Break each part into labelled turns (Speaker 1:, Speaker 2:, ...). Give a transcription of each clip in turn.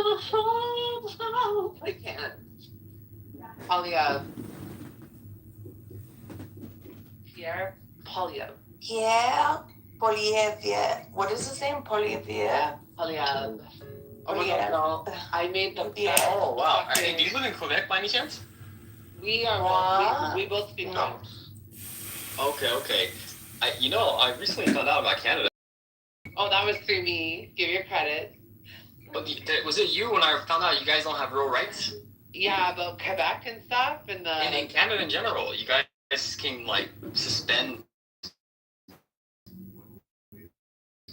Speaker 1: I can't. Pierre Polyev. Yeah. Polyev. What is his name? Polyev. Polyev. Oh my God, no. I made the
Speaker 2: Oh wow. Hey, do you live in Quebec by any chance?
Speaker 1: We are we both speak French.
Speaker 2: Okay. I recently found out about Canada.
Speaker 1: Oh, that was through me. Give your credit.
Speaker 2: But was it you when I found out you guys don't have real rights?
Speaker 1: Yeah, about Quebec and stuff,
Speaker 2: and in Canada in general, you guys can like suspend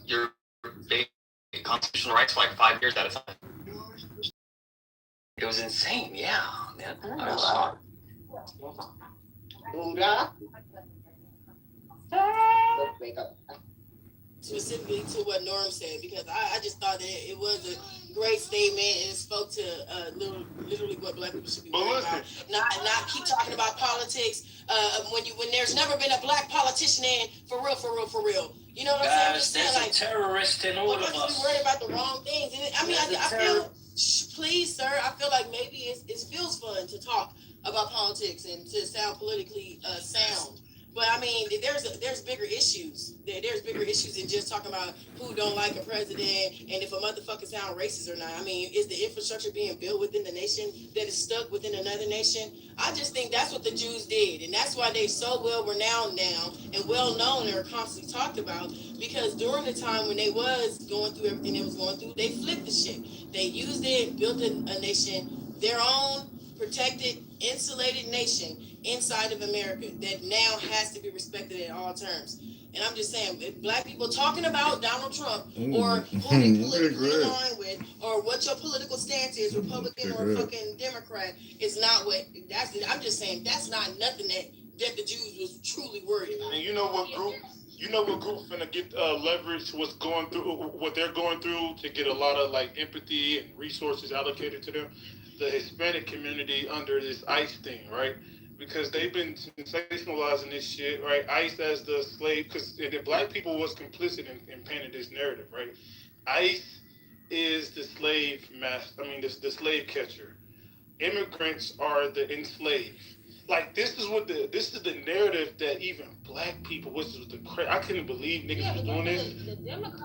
Speaker 2: your basic constitutional rights for like 5 years at a time. It was insane, yeah, man. I was shocked.
Speaker 3: Let's wake up. Specifically to what Norm said, because I just thought that it was a great statement and spoke to literally what black people should be worried about. Not keep talking about politics when there's never been a black politician in for real. You know what I'm saying?
Speaker 4: There's a terrorist in all of us.
Speaker 3: We're worried about the wrong things. I mean, I feel, please, sir, I feel like maybe it feels fun to talk about politics and to sound politically sound. But I mean, there's bigger issues. There's bigger issues than just talking about who don't like a president and if a motherfucker sound racist or not. I mean, is the infrastructure being built within the nation that is stuck within another nation? I just think that's what the Jews did, and that's why they so well renowned now and well known and are constantly talked about. Because during the time when they was going through everything they was going through, they flipped the shit. They used it, built a nation, their own protected, insulated nation inside of America that now has to be respected at all terms. And I'm just saying, if black people talking about Donald Trump or who you politically align with or what your political stance is, Republican or fucking Democrat, is not what that's. I'm just saying that's not nothing that the Jews was truly worried about.
Speaker 5: And you know what group? You know what group finna get leverage to what they're going through to get a lot of like empathy and resources allocated to them? The Hispanic community under this ICE thing, right? Because they've been sensationalizing this shit, right? ICE as the slave, because the black people was complicit in painting this narrative, right? ICE is the slave the slave catcher. Immigrants are the enslaved. Like this is the narrative that even black people, which is I couldn't believe niggas was doing this.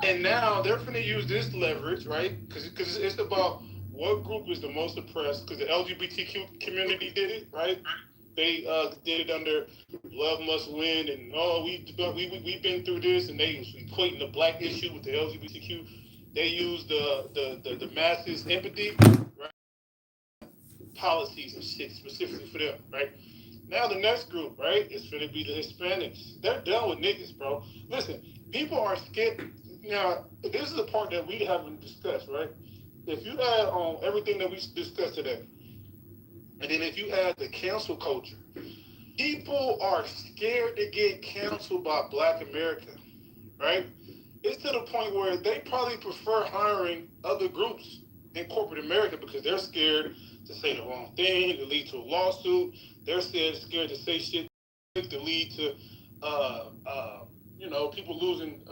Speaker 5: And now they're finna use this leverage, right? Because it's about what group is the most oppressed, because the LGBTQ community did it, right? They did it under Love Must Win, and we've been through this, and they was equating the black issue with the LGBTQ. They used the masses empathy, right? Policies and shit specifically for them, right? Now the next group, right, is going to be the Hispanics. They're done with niggas, bro. Listen, people are scared. Now, this is the part that we haven't discussed, right? If you add on everything that we discussed today, and then if you add the cancel culture, people are scared to get canceled by Black America, right? It's to the point where they probably prefer hiring other groups in corporate America because they're scared to say the wrong thing, to lead to a lawsuit. They're scared to say shit to lead to, people losing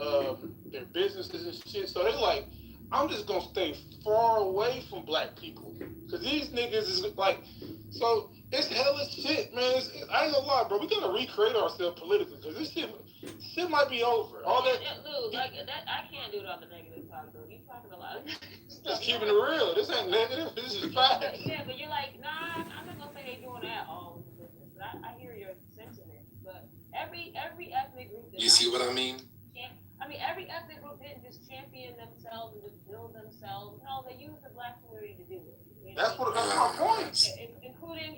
Speaker 5: their businesses and shit. So they're like, I'm just gonna stay far away from black people because these niggas is like, so it's hella shit, man. I ain't gonna lie, bro. We gotta recreate ourselves politically because this shit might be over. All that.
Speaker 6: Dude, like that, I can't do it on the negative talk, though. You talking a lot.
Speaker 5: Just keeping it real. This ain't negative. This is fact.
Speaker 6: Yeah, but you're like, nah. I'm not gonna say they doing that all in the business. But I hear your sentiments. But every ethnic group.
Speaker 4: You see what I mean?
Speaker 6: Every ethnic group didn't just champion themselves and just build themselves. No, they used the black community to do it.
Speaker 5: That's my point.
Speaker 6: Including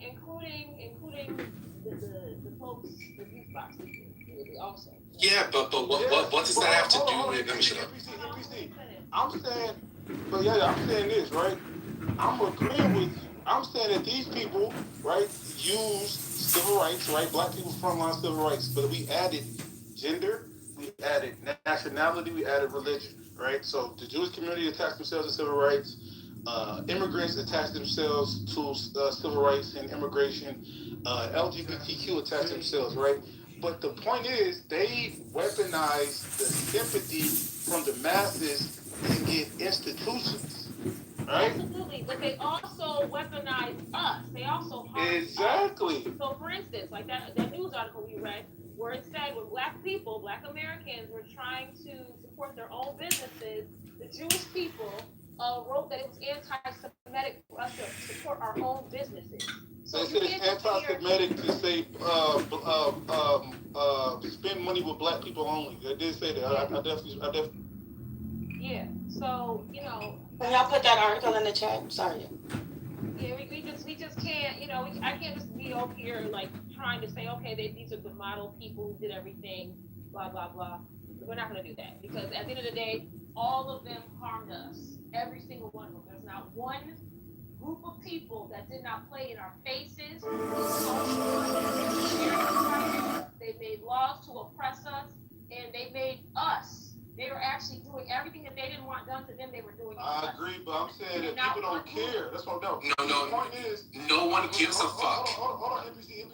Speaker 6: the folks, the youth boxes also.
Speaker 4: Yeah, but what does that have to do with? Let me shut up.
Speaker 5: I'm saying this, right? I'm saying that these people, right, use civil rights, right? Black people frontline civil rights, but we added gender, we added nationality, we added religion, right? So the Jewish community attached themselves to civil rights. Immigrants attach themselves to civil rights and immigration. LGBTQ attach themselves, right? But the point is, they weaponize the sympathy from the masses to get institutions. right?
Speaker 6: Absolutely, but they also weaponize us. They also harm
Speaker 5: Exactly.
Speaker 6: us. So, for instance, like that news article we read, where it said when black people, black Americans, were trying to support their own businesses, the Jewish people wrote that it was anti-Semitic for us to support our own businesses. So
Speaker 5: they said it's anti-Semitic to say spend money with black people only. They did say that. I definitely.
Speaker 6: Yeah. So
Speaker 3: Can y'all put that article in the chat? Sorry.
Speaker 6: Yeah, we just can't, I can't just be over here like trying to say, okay, these are the model people who did everything, blah blah blah. We're not going to do that because at the end of the day, all of them harmed us. Every single one of them. There's not one group of people that did not play in our faces. They made laws to oppress us, and they made us. They were actually doing everything that they didn't want done to them. They were doing.
Speaker 5: I agree, but I'm saying that people don't care. That's what I'm doing.
Speaker 4: No.
Speaker 5: The point is,
Speaker 4: no one gives a fuck.
Speaker 5: Hold on, NBC.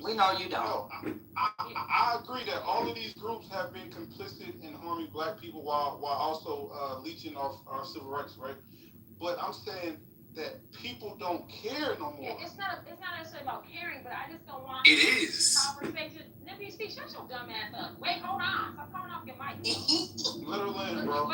Speaker 1: We know you don't.
Speaker 5: No, I agree that all of these groups have been complicit in harming black people while also leeching off our civil rights, right? But I'm saying that people don't care no more.
Speaker 6: Yeah, it's not necessarily about caring, but I just don't want
Speaker 4: It is.
Speaker 6: conversation. NBC, shut your dumb ass up. Wait, hold on. Stop coming off your mic.
Speaker 5: Let her land, bro.
Speaker 6: All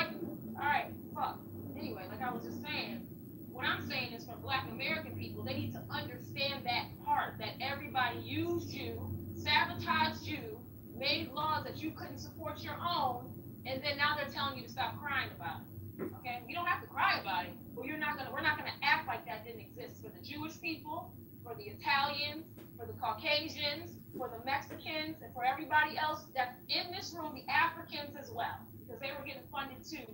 Speaker 6: right, fuck. Anyway, like I was just saying, what I'm saying is for black American people, they need to understand that part, that everybody used you, sabotaged you, made laws that you couldn't support your own, and then now they're telling you to stop crying about it. Okay? You don't have to cry about it, but we're not gonna act like that didn't exist for the Jewish people, for the Italians, for the Caucasians, for the Mexicans, and for everybody else that's in this room, the Africans as well, because they were getting funded too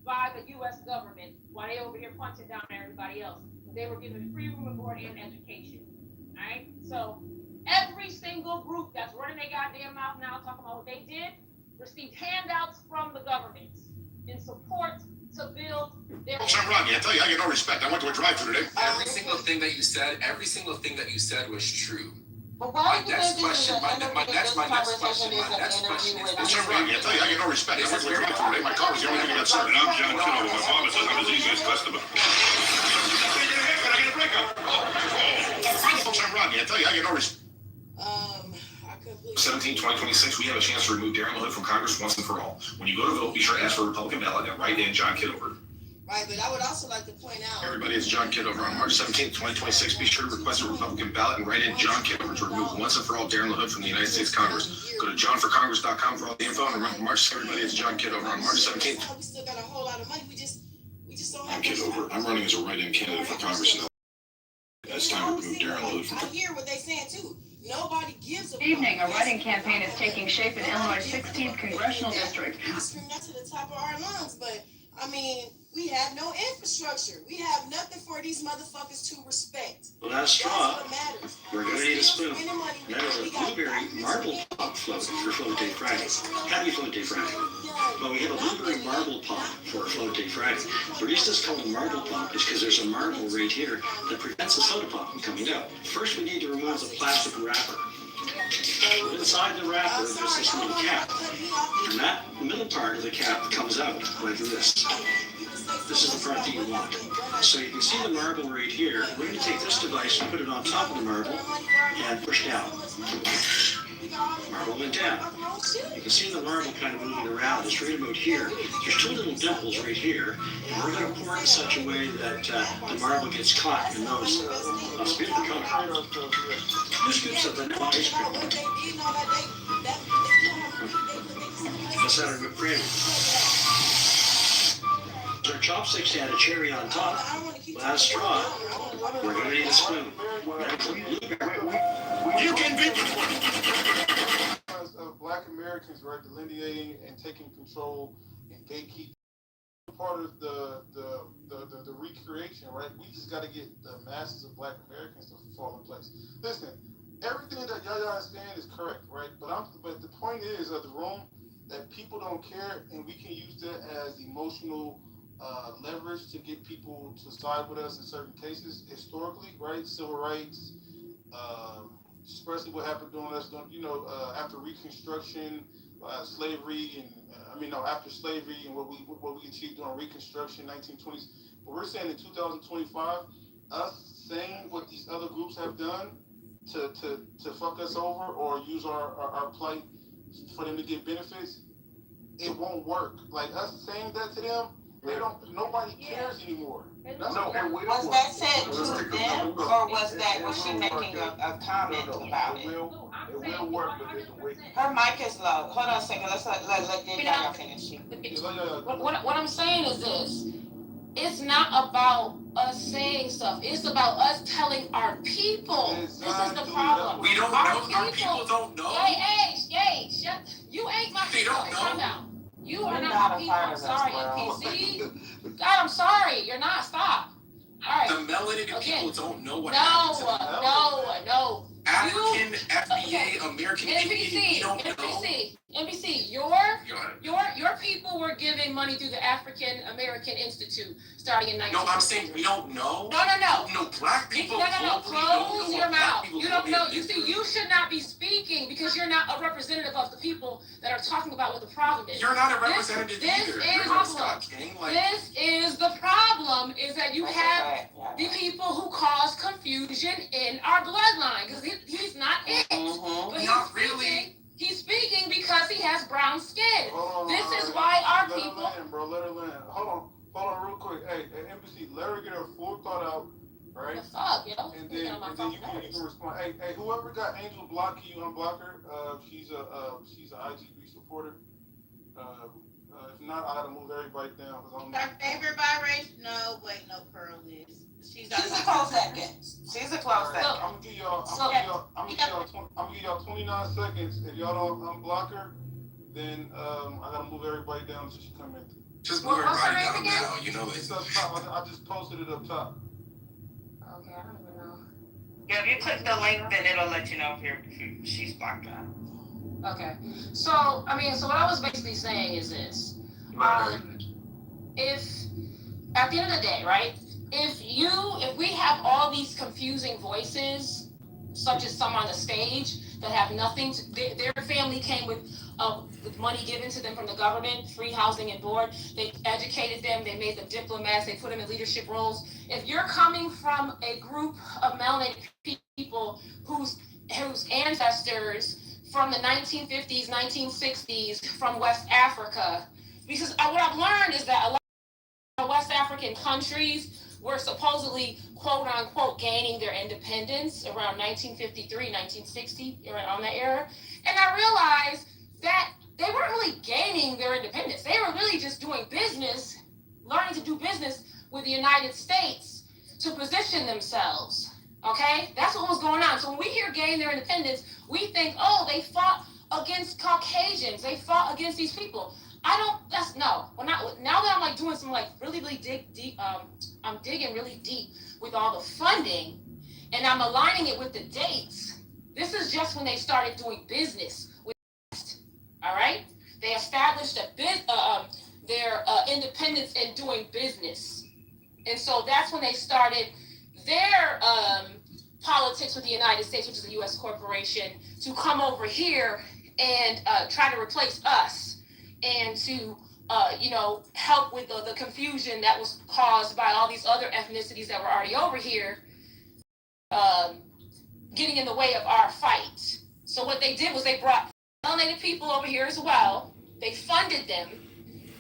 Speaker 6: by the U.S. government while they over here punching down everybody else. They were given free room and board and education. All right? So every single group that's running their goddamn mouth now talking about what they did received handouts from the government in support to build their.
Speaker 4: I'm Rodney. I tell you, I get no respect. I went to a drive-thru today. Every single thing that you said was true.
Speaker 1: But why
Speaker 4: My next question is. I'm Rodney. I tell you, I get no respect. I went to a drive-thru today. My car was the only thing that got served. And I'm John Kitover. My mom says I'm his easiest customer. Can I get a haircut? I get a breakup. Folks, I'm Rodney. I tell you, I get no respect. 17-2026, we have a chance to remove Darren LaHood from Congress once and for all. When you go to vote, be sure to ask for a Republican ballot and write in John Kitover.
Speaker 3: Right, but I would also like to point out.
Speaker 4: Everybody, it's John Kitover on March 17th, 2026. Be sure to request a Republican ballot and write in John Kitover to remove once and for all Darren LaHood from the United States Congress. Go to johnforcongress.com for all the info. And remember, March, everybody, it's John Kitover on March 17th.
Speaker 3: We still got a whole lot of money. We just don't have.
Speaker 4: I'm Kitover. I'm running as a write-in candidate for Congress now. It's time to remove Darren LaHood from.
Speaker 3: I hear what they're saying too. Nobody gives a.
Speaker 7: Evening, a writing campaign is taking shape in Illinois' 16th congressional district.
Speaker 3: I scream that to the top of our lungs, but I mean, we have no infrastructure. We have nothing for these motherfuckers to respect.
Speaker 8: Well, that's straw.
Speaker 3: What matters.
Speaker 8: We're going to need a spoon. That is a blueberry marble pop float for Float Day Friday. Happy Float Day Friday. Well, we have a blueberry marble pop for Float Day Friday. The reason it's called a marble pop is because there's a marble right here that prevents the soda pop from coming out. First, we need to remove the plastic wrapper. Inside the wrapper, there's this little cap. And that middle part of the cap comes out like this. This is the part that you want. So you can see the marble right here. We're going to take this device and put it on top of the marble and push down. Marble went down. You can see the marble kind of moving around. It's right about here. There's two little dimples right here. And we're going to pour it in such a way that the marble gets caught in those. That's beautiful color. Two scoops of vanilla ice cream. Let's add our whipped cream. Our chopsticks had a cherry on top. Last straw. We're going to need a spoon.
Speaker 4: You can be.
Speaker 5: Of black Americans, right, delineating and taking control and gatekeeping part of the recreation, right? We just got to get the masses of black Americans to fall in place. Listen, everything that Yaya is saying is correct, right? But the point is of the room that people don't care, and we can use that as emotional leverage to get people to side with us in certain cases historically, right? Civil rights, especially what happened during us, after Reconstruction, slavery and after slavery and what we achieved during Reconstruction, 1920s. But we're saying in 2025, us saying what these other groups have done to fuck us over or use our plight for them to get benefits, it won't work. Like us saying that to them, nobody cares anymore.
Speaker 1: Was that said to them, or was she making a comment about it?
Speaker 5: It will work, but there's a way.
Speaker 1: Her mic is low. Hold on a second. Let's let Danielle finish.
Speaker 6: What I'm saying is this. It's not about us saying stuff. It's about us telling our people.
Speaker 5: Exactly.
Speaker 6: This is the problem.
Speaker 2: We don't know. Our people don't know.
Speaker 6: Hey, shut. You ain't my
Speaker 2: They
Speaker 6: people.
Speaker 2: don't know.
Speaker 6: Calm down. You are
Speaker 1: You're
Speaker 6: not
Speaker 1: not
Speaker 6: my
Speaker 1: a
Speaker 6: people.
Speaker 1: part
Speaker 6: I'm
Speaker 1: of this
Speaker 6: sorry,
Speaker 1: world.
Speaker 6: NPC. God, I'm sorry. You're not. Stop. All right.
Speaker 2: The melanated people don't know what
Speaker 6: No.
Speaker 2: African, FBA, American community, we don't know.
Speaker 6: NBC, your people were giving money through the African American Institute starting in 19.
Speaker 2: No, I'm saying we don't know.
Speaker 6: No.
Speaker 2: No, black people.
Speaker 6: No. Close your mouth. You don't know. You see, you should not be speaking because you're not a representative of the people that are talking about what the problem is.
Speaker 2: You're not a representative
Speaker 6: this
Speaker 2: either.
Speaker 6: Is
Speaker 2: You're not Scott King.
Speaker 6: This is the problem, is that you have the people who cause confusion in our bloodline, because he's not it. But
Speaker 2: Not really.
Speaker 6: He's speaking because he has brown skin. This is why our people.
Speaker 5: Let her land. Hold on, real quick. Hey, NBC, let her get her full thought out, right?
Speaker 6: The fuck, yo.
Speaker 5: And then you can respond. Hey, whoever got Angel block, can you unblock her? She's an IGB supporter. If not, I gotta move everybody down.
Speaker 3: Her favorite biracial? No, Pearl is. She's
Speaker 1: a close second. She's a close second.
Speaker 5: I'm gonna give y'all 29 seconds. If y'all don't unblock her, then I gotta move everybody down so she come in.
Speaker 2: Just move everybody down now. You know
Speaker 5: it's up top. I just posted it up top.
Speaker 6: Okay, I don't even know.
Speaker 1: Yeah, if you click the link, then it'll let you know if she's blocked out.
Speaker 6: Okay. So what I was basically saying is this. If at the end of the day, right? If we have all these confusing voices, such as some on the stage that have nothing to, their family came with money given to them from the government, free housing and board. They educated them, they made them diplomats, they put them in leadership roles. If you're coming from a group of melanated people whose ancestors from the 1950s, 1960s, from West Africa, because what I've learned is that a lot of West African countries were supposedly, quote unquote, gaining their independence around 1953, 1960, around that era. And I realized that they weren't really gaining their independence. They were really just doing business, learning to do business with the United States to position themselves. Okay? That's what was going on. So when we hear gain their independence, we think, oh, they fought against Caucasians. They fought against these people. Now that I'm like doing some like really deep, I'm digging really deep with all the funding and I'm aligning it with the dates. This is just when they started doing business with all right? They established their independence in doing business. And so that's when they started their politics with the United States, which is a U.S. corporation, to come over here and try to replace us and to help with the confusion that was caused by all these other ethnicities that were already over here, getting in the way of our fight. So what they did was they brought melanated people over here as well. They funded them.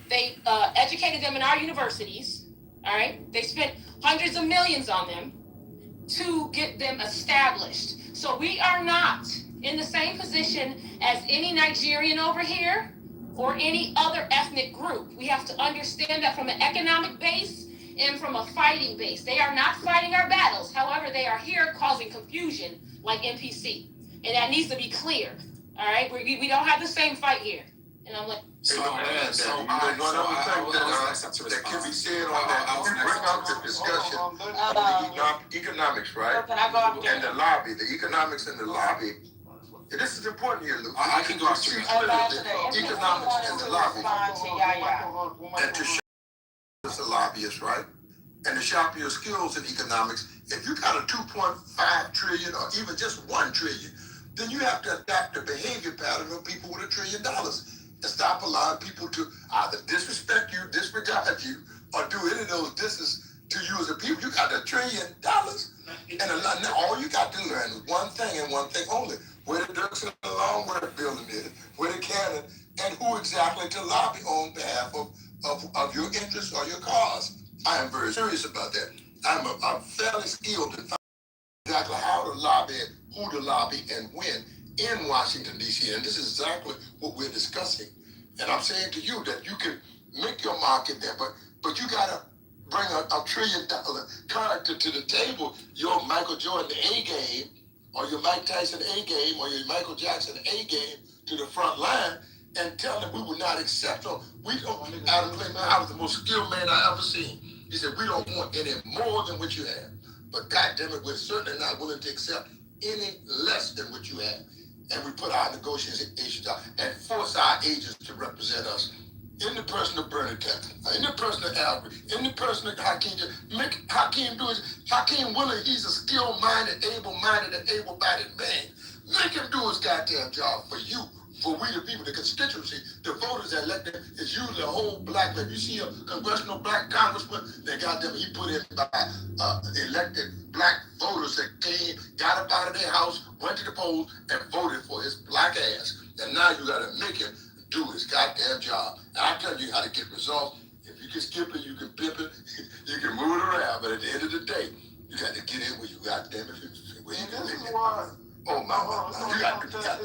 Speaker 6: They educated them in our universities. All right. They spent hundreds of millions on them to get them established. So we are not in the same position as any Nigerian over here or any other ethnic group. We have to understand that from an economic base and from a fighting base. They are not fighting our battles. However, they are here causing confusion like NPC. And that needs to be clear. All right? We don't have the same fight here. And I'm like,
Speaker 9: that can be said on that. You bring out the discussion on the economics, right?
Speaker 1: Can I go up there?
Speaker 9: And the lobby, the economics and the lobby. And this is important here, Luke.
Speaker 2: I can go after you.
Speaker 9: Economics and the lobby. And to show as a lobbyist, right? And to sharpen your skills in economics, if you got a 2.5 trillion or even just 1 trillion, then you have to adapt the behavior pattern of people with $1 trillion. and stop allowing people to either disrespect you, disregard you, or do any of those disses to you as a people. You got $1 trillion, and a lot. Now all you got to learn is one thing and one thing only: where the Dirksen and the Longworth building is, where the cannon, and who exactly to lobby on behalf of your interests or your cause. I am very serious about that. I'm fairly skilled in exactly how to lobby, who to lobby, and when in Washington, D.C. And this is exactly what we're discussing. And I'm saying to you that you can make your market there, but you got to bring a $1 trillion character to the table, your Michael Jordan A game, or your Mike Tyson A game, or your Michael Jackson A game to the front line, and tell them we will not accept them. We don't. I was the most skilled man I ever seen. He said, we don't want any more than what you have. But goddamn it, we're certainly not willing to accept any less than what you have. And we put our negotiations out and force our agents to represent us. In the person of Bernadette, in the person of Albert, in the person of Hakeem. Make Hakeem do his, Hakeem Willard, he's a skilled-minded, able-minded, and able-bodied man. Make him do his goddamn job for you, for we the people, the constituency, the voters that elect him is usually a whole black man. You see a congressional black congressman, they goddamn, he put in by elected black voters that came, got up out of their house, went to the polls, and voted for his black ass. And now you gotta make him do his goddamn job. And I tell you how to get results. If you can skip it, you can pimp it, you can move it around. But at the end of the day, you got to get in where you goddamn it. Where you can make it. Oh my, you got to do that.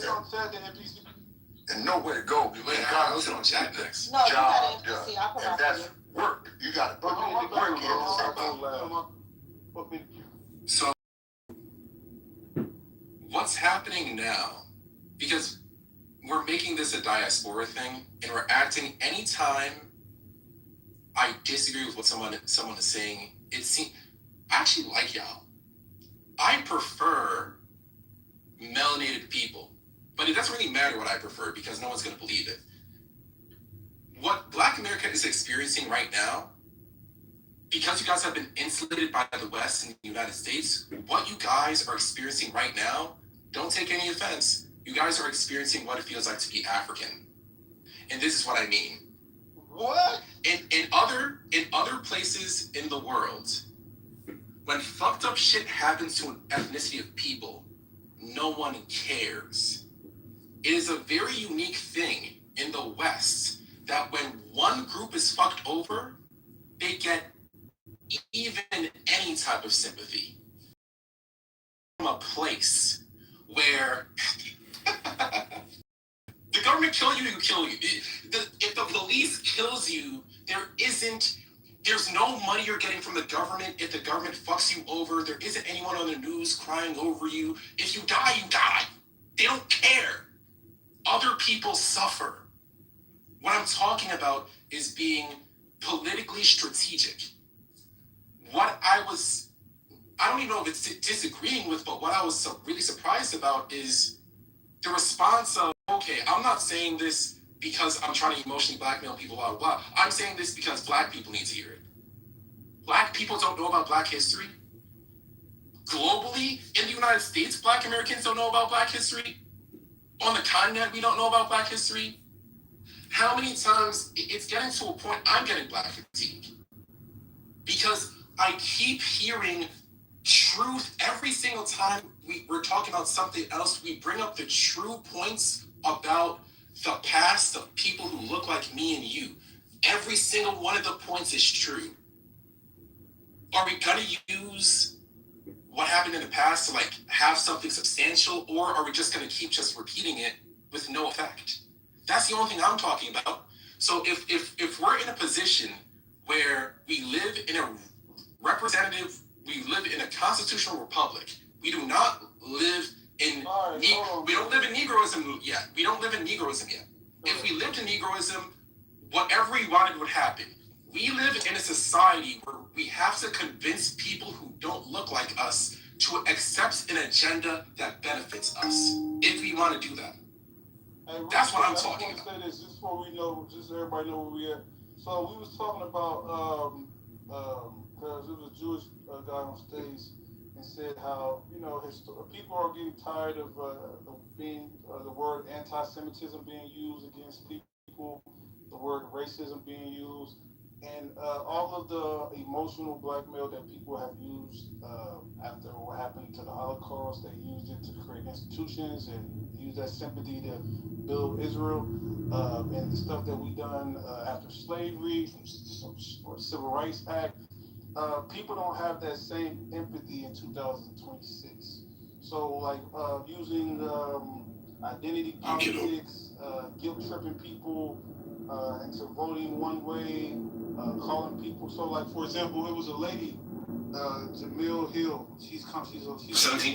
Speaker 9: And know where to go. You ain't got to sit on Jack next.
Speaker 1: No, you got to see. I
Speaker 9: And that's work. You got to put work in.
Speaker 2: So, what's happening now? Because we're making this a diaspora thing, and we're acting anytime I disagree with what someone is saying. I actually like y'all. I prefer melanated people, but it doesn't really matter what I prefer because no one's going to believe it. What Black America is experiencing right now, because you guys have been insulated by the West and the United States, what you guys are experiencing right now, don't take any offense. You guys are experiencing what it feels like to be African. And this is what I mean.
Speaker 9: What?
Speaker 2: In other places in the world, when fucked up shit happens to an ethnicity of people, no one cares. It is a very unique thing in the West that when one group is fucked over, they get even any type of sympathy. From a place where the government kill you, kill you. If the police kills you, there's no money you're getting from the government. If the government fucks you over, there isn't anyone on the news crying over you. If you die, you die. They don't care. Other people suffer. What I'm talking about is being politically strategic. I don't even know if it's disagreeing with, but what I was really surprised about is the response of, okay, I'm not saying this because I'm trying to emotionally blackmail people, blah, blah, blah. I'm saying this because Black people need to hear it. Black people don't know about Black history. Globally, in the United States, Black Americans don't know about Black history. On the continent, we don't know about Black history. How many times, it's getting to a point, I'm getting Black fatigue. Because I keep hearing truth every single time we're talking about something else. We bring up the true points about the past of people who look like me and you. Every single one of the points is true. Are we gonna use what happened in the past to like have something substantial, or are we just gonna keep just repeating it with no effect? That's the only thing I'm talking about. So if we're in a position where we live in a we live in a constitutional republic. We do not live in we don't live in Negroism yet. We don't live in Negroism yet. If we lived in Negroism, whatever we wanted would happen. We live in a society where we have to convince people who don't look like us to accept an agenda that benefits us. If we want to do that. That's what I'm talking about.
Speaker 5: I want to say this just before we know, just so everybody know where we at. So we was talking about because it was a Jewish guy on stage and said how, you know, people are getting tired of the word anti-Semitism being used against people people, the word racism being used, and all of the emotional blackmail that people have used after what happened to the Holocaust. They used it to create institutions and use that sympathy to build Israel, and the stuff that we done after slavery, from Civil Rights Act. People don't have that same empathy in 2026. So, like, using identity politics, guilt tripping people into voting one way, calling people. So, like, for example, it was a lady, Jamil Hill. She's a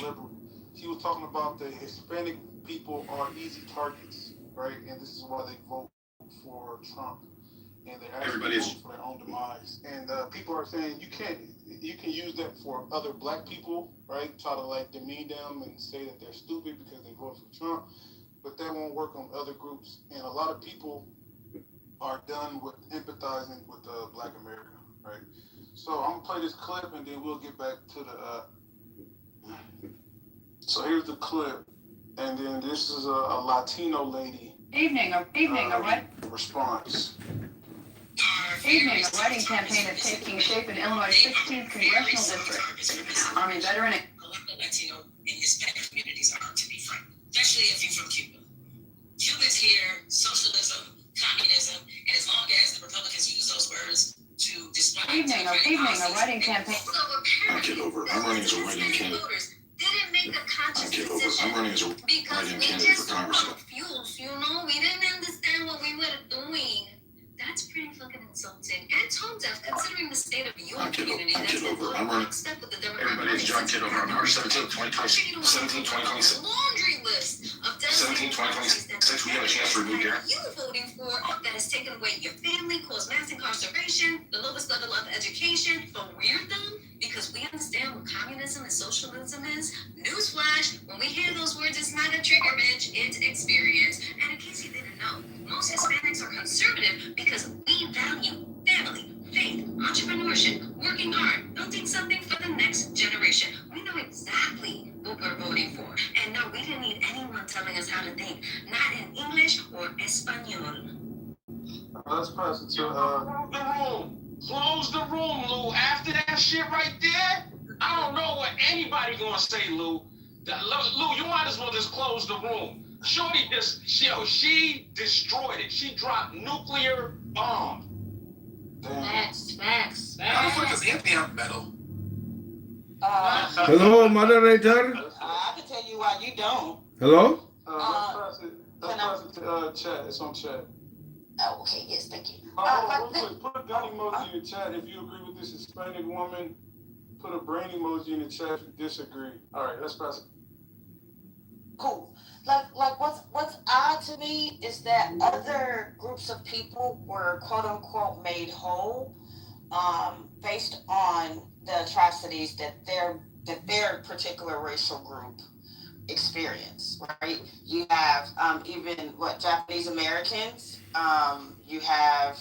Speaker 5: liberal. She was talking about the Hispanic people are easy targets, right? And this is why they vote for Trump. And they're actually voting for their own demise. And people are saying you can use that for other black people, right? Try to like demean them and say that they're stupid because they voted for Trump, but that won't work on other groups. And a lot of people are done with empathizing with Black America, right? So I'm gonna play this clip and then we'll get back to the. So here's the clip, and then this is a Latino lady.
Speaker 7: Evening, a
Speaker 5: response.
Speaker 7: Evening, a writing campaign is taking shape in Illinois' 16th congressional district. Army veteran.
Speaker 10: Latino and Hispanic communities are, to be frank, especially if you're from Cuba. Cuba's here, socialism, communism, and as long as the Republicans use those words to describe.
Speaker 7: Evening, a writing campaign.
Speaker 4: I'm Kitover. I'm running as a writing candidate.
Speaker 10: Didn't make a conscious decision.
Speaker 4: I'm running as a writing candidate for Congressman.
Speaker 10: Confused, we didn't understand what we were doing. That's pretty fucking insulting and tone deaf considering the state of your community.
Speaker 4: I'm Kitover. I'm running. Everybody, it's John Kitover on March 17, 2026.
Speaker 10: Laundry list of
Speaker 4: 17, 2026. We have a chance to remove Darren.
Speaker 10: You voting for that has taken away your family, caused mass incarceration, the lowest level of education. But we're dumb because we understand what communism and socialism is. Newsflash, when we hear those words, it's not a trigger, bitch. It's experience. And in case you didn't know, most Hispanics are conservative because we value family, faith, entrepreneurship, working hard, building something for the next generation. We know exactly what we're voting for. And no, we didn't need anyone telling us how to think. Not in English or Espanol.
Speaker 5: Let's pass it to
Speaker 11: Close the room, Lou. After that shit right there, I don't know what anybody gonna say, Lou. Lou, you might as well just close the room. Shorty she destroyed it. She dropped nuclear bomb.
Speaker 10: Facts.
Speaker 9: Motherfuckers hit me up metal.
Speaker 12: Hello, moderator.
Speaker 3: I can tell you why you don't.
Speaker 12: Hello?
Speaker 5: Let's pass it to chat. It's on chat.
Speaker 10: Oh, okay, yes, thank you.
Speaker 5: Real quick, put a gun emoji in the chat if you agree with this Hispanic woman. Put a brain emoji in the chat if you disagree. All right, let's pass it.
Speaker 1: Cool. Like what's odd to me is that other groups of people were quote unquote made whole based on the atrocities that their particular racial group experienced, right? You have even Japanese Americans, you have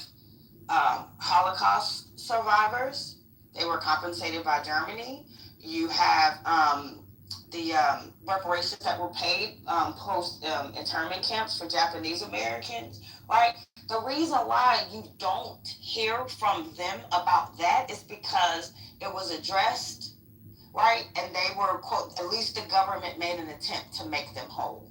Speaker 1: Holocaust survivors. They were compensated by Germany. You have the reparations that were paid post internment camps for Japanese Americans, right? The reason why you don't hear from them about that is because it was addressed, right? And they were, quote, at least the government made an attempt to make them whole.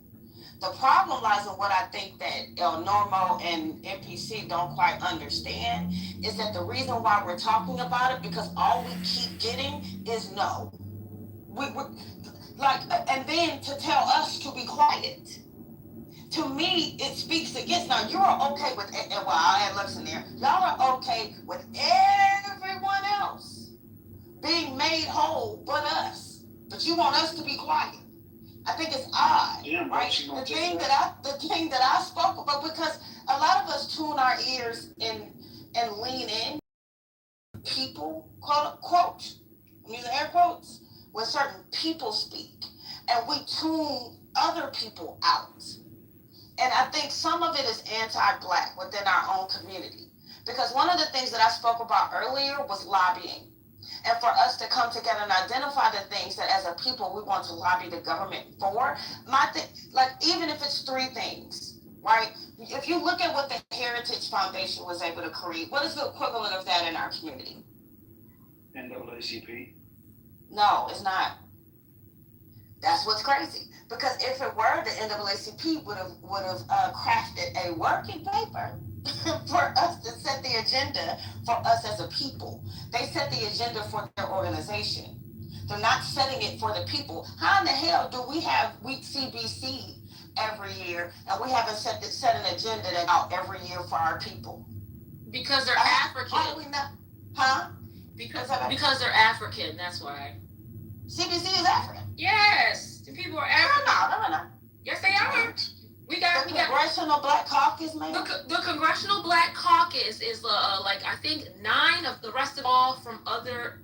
Speaker 1: The problem lies in what I think that Normo and NPC don't quite understand is that the reason why we're talking about it, because all we keep getting is no. And then to tell us to be quiet. To me, it speaks against, now you're okay with, well, I'll add Lex in there, y'all are okay with everyone else being made whole but us. But you want us to be quiet. I think it's odd, right? The thing that I spoke about, because a lot of us tune our ears and lean in. People, quote unquote, I'm using air quotes, when certain people speak, and we tune other people out. And I think some of it is anti-Black within our own community, because one of the things that I spoke about earlier was lobbying. And for us to come together and identify the things that as a people we want to lobby the government for, even if it's three things, right? If you look at what the Heritage Foundation was able to create, what is the equivalent of that in our community?
Speaker 8: NAACP.
Speaker 1: No, it's not. That's what's crazy. Because if it were, the NAACP would have crafted a working paper for us to set the agenda for us as a people. They set the agenda for their organization. They're not setting it for the people. How in the hell do we have week CBC every year and we haven't set an agenda that out every year for our people?
Speaker 6: Because they're African.
Speaker 1: Why do we not? Huh?
Speaker 6: Because they're African. That's why.
Speaker 1: CBC is African.
Speaker 6: Yes, the people are African.
Speaker 1: No.
Speaker 6: Yes, they are. We got
Speaker 1: Congressional Black Caucus, man.
Speaker 6: The Congressional Black Caucus is like I think 9 of the rest of all from other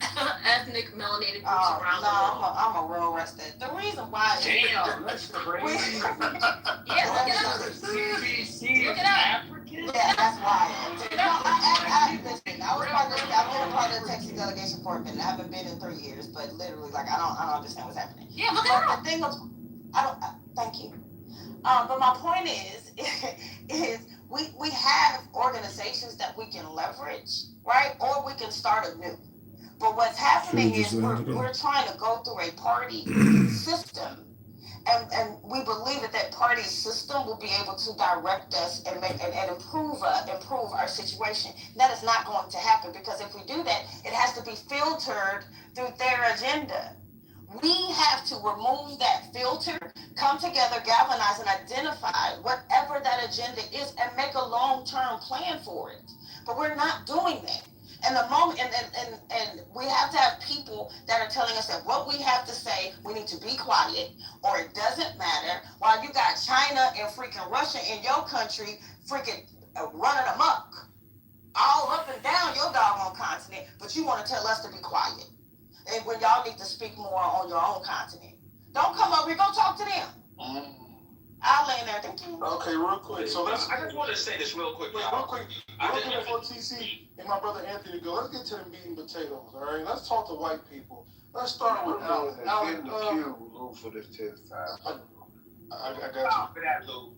Speaker 6: ethnic melanated groups around the world.
Speaker 1: I'm a real rested. The reason why.
Speaker 8: Damn, that's crazy.
Speaker 6: Yeah, look it up.
Speaker 8: CBC
Speaker 6: Look it up.
Speaker 8: African.
Speaker 1: Yeah, that's why. Listen, I've been a part of the Texas delegation for a minute. I haven't been in 3 years, but literally, like, I don't understand what's happening.
Speaker 6: Yeah, look it up.
Speaker 1: The thing of, thank you. But my point is we have organizations that we can leverage, right? Or we can start anew. But what's happening is we're trying to go through a party system. And we believe that party system will be able to direct us and improve our situation. That is not going to happen, because if we do that, it has to be filtered through their agenda. We have to remove that filter, come together, galvanize, and identify whatever that agenda is, and make a long-term plan for it. But we're not doing that. And the moment, and we have to have people that are telling us that what we have to say, we need to be quiet, or it doesn't matter. While you got China and freaking Russia in your country freaking running amok, all up and down your doggone continent, but you want to tell us to be quiet. And when y'all need to speak more on your own continent. Don't come over here, go talk to them. I'll lay in there, thank you.
Speaker 5: Okay, real quick. So
Speaker 11: I just want to say this real quick.
Speaker 5: Real quick before TC and my brother Anthony go, let's get to the meat and potatoes, all right? Let's talk to white people. Let's start with Alan.
Speaker 9: Lou, for this test time.
Speaker 5: I got you.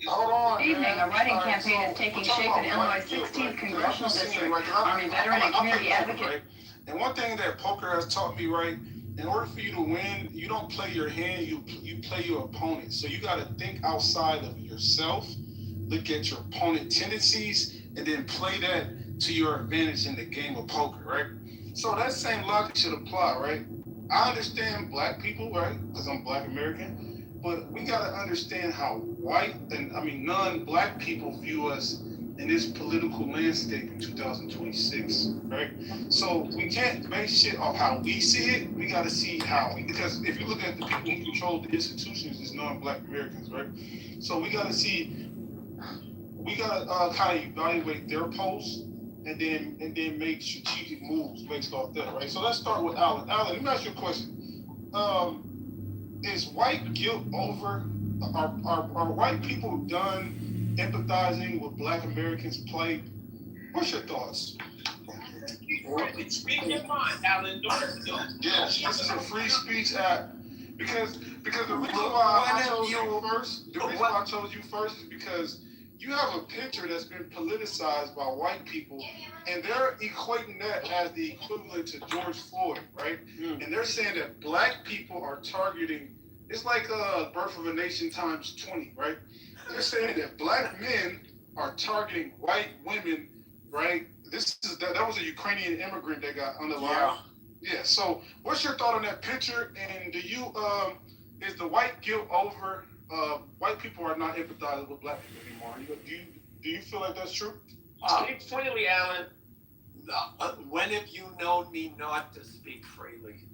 Speaker 7: Hold on. This evening, a writing campaign is taking shape in Illinois' 16th congressional district. Army veteran and community advocate.
Speaker 5: And one thing that poker has taught me, right, in order for you to win, you don't play your hand, you play your opponent. So you got to think outside of yourself, look at your opponent tendencies, and then play that to your advantage in the game of poker, right? So that same logic should apply, right? I understand black people, right, because I'm Black American, but we got to understand how white non-black people view us in this political landscape in 2026, right? So we can't base shit off how we see it. We got to see how, because if you look at the people who control the institutions, it's non-black Americans, right? So we got to kind of evaluate their posts and then make strategic moves based off that, right? So let's start with Alan. Alan, let me ask you a question. Is white guilt over? Are white people done empathizing with Black Americans' plight? What's your thoughts?
Speaker 11: Speak your mind, Alan.
Speaker 5: Yes, this is a free speech act. Because the reason why I chose you first is because you have a picture that's been politicized by white people, and they're equating that as the equivalent to George Floyd, right? And they're saying that Black people are targeting, it's like Birth of a Nation times 20, right? They're saying that Black men are targeting white women, right? That was a Ukrainian immigrant that got underlined. Yeah. So what's your thought on that picture? And do you is the white guilt over? White people are not empathizing with Black people anymore. Do you feel like that's true?
Speaker 11: Speak freely, Alan.
Speaker 12: When have you known me not to speak freely?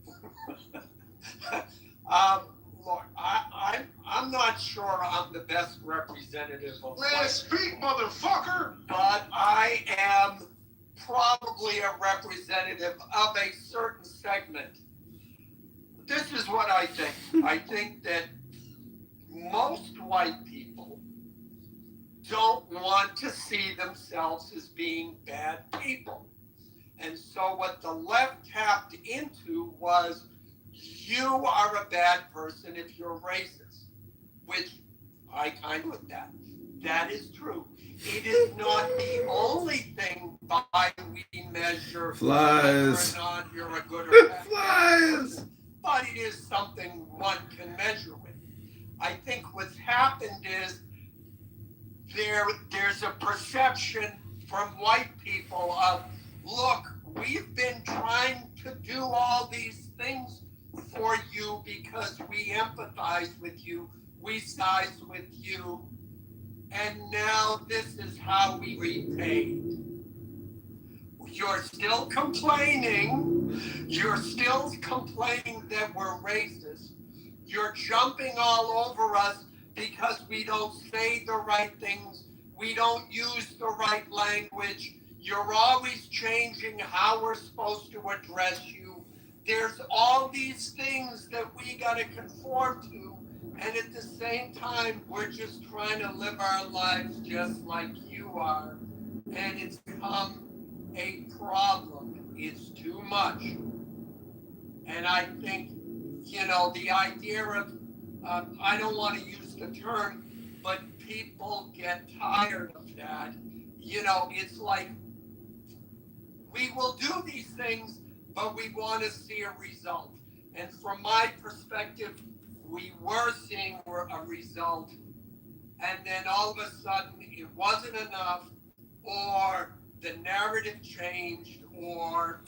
Speaker 12: Look, I'm not sure I'm the best representative of
Speaker 5: Let's speak, motherfucker!
Speaker 12: But I am probably a representative of a certain segment. This is what I think. I think that most white people don't want to see themselves as being bad people. And so what the left tapped into was, you are a bad person if you're racist, which I kind of with that. That is true. It is not the only thing by we measure
Speaker 13: Flies.
Speaker 12: whether or not you're a good or bad person, but it is something one can measure with. I think what's happened is there's a perception from white people of, look, we've been trying to do all these things for you because we empathize with you, we size with you, and now this is how we repay. You're still complaining. You're still complaining that we're racist. You're jumping all over us because we don't say the right things. We don't use the right language. You're always changing how we're supposed to address you. There's all these things that we got to conform to. And at the same time, we're just trying to live our lives just like you are. And it's become a problem. It's too much. And I think, the idea of, I don't want to use the term, but people get tired of that. It's like, we will do these things, but we want to see a result. And from my perspective, we were seeing a result, and then all of a sudden it wasn't enough, or the narrative changed, or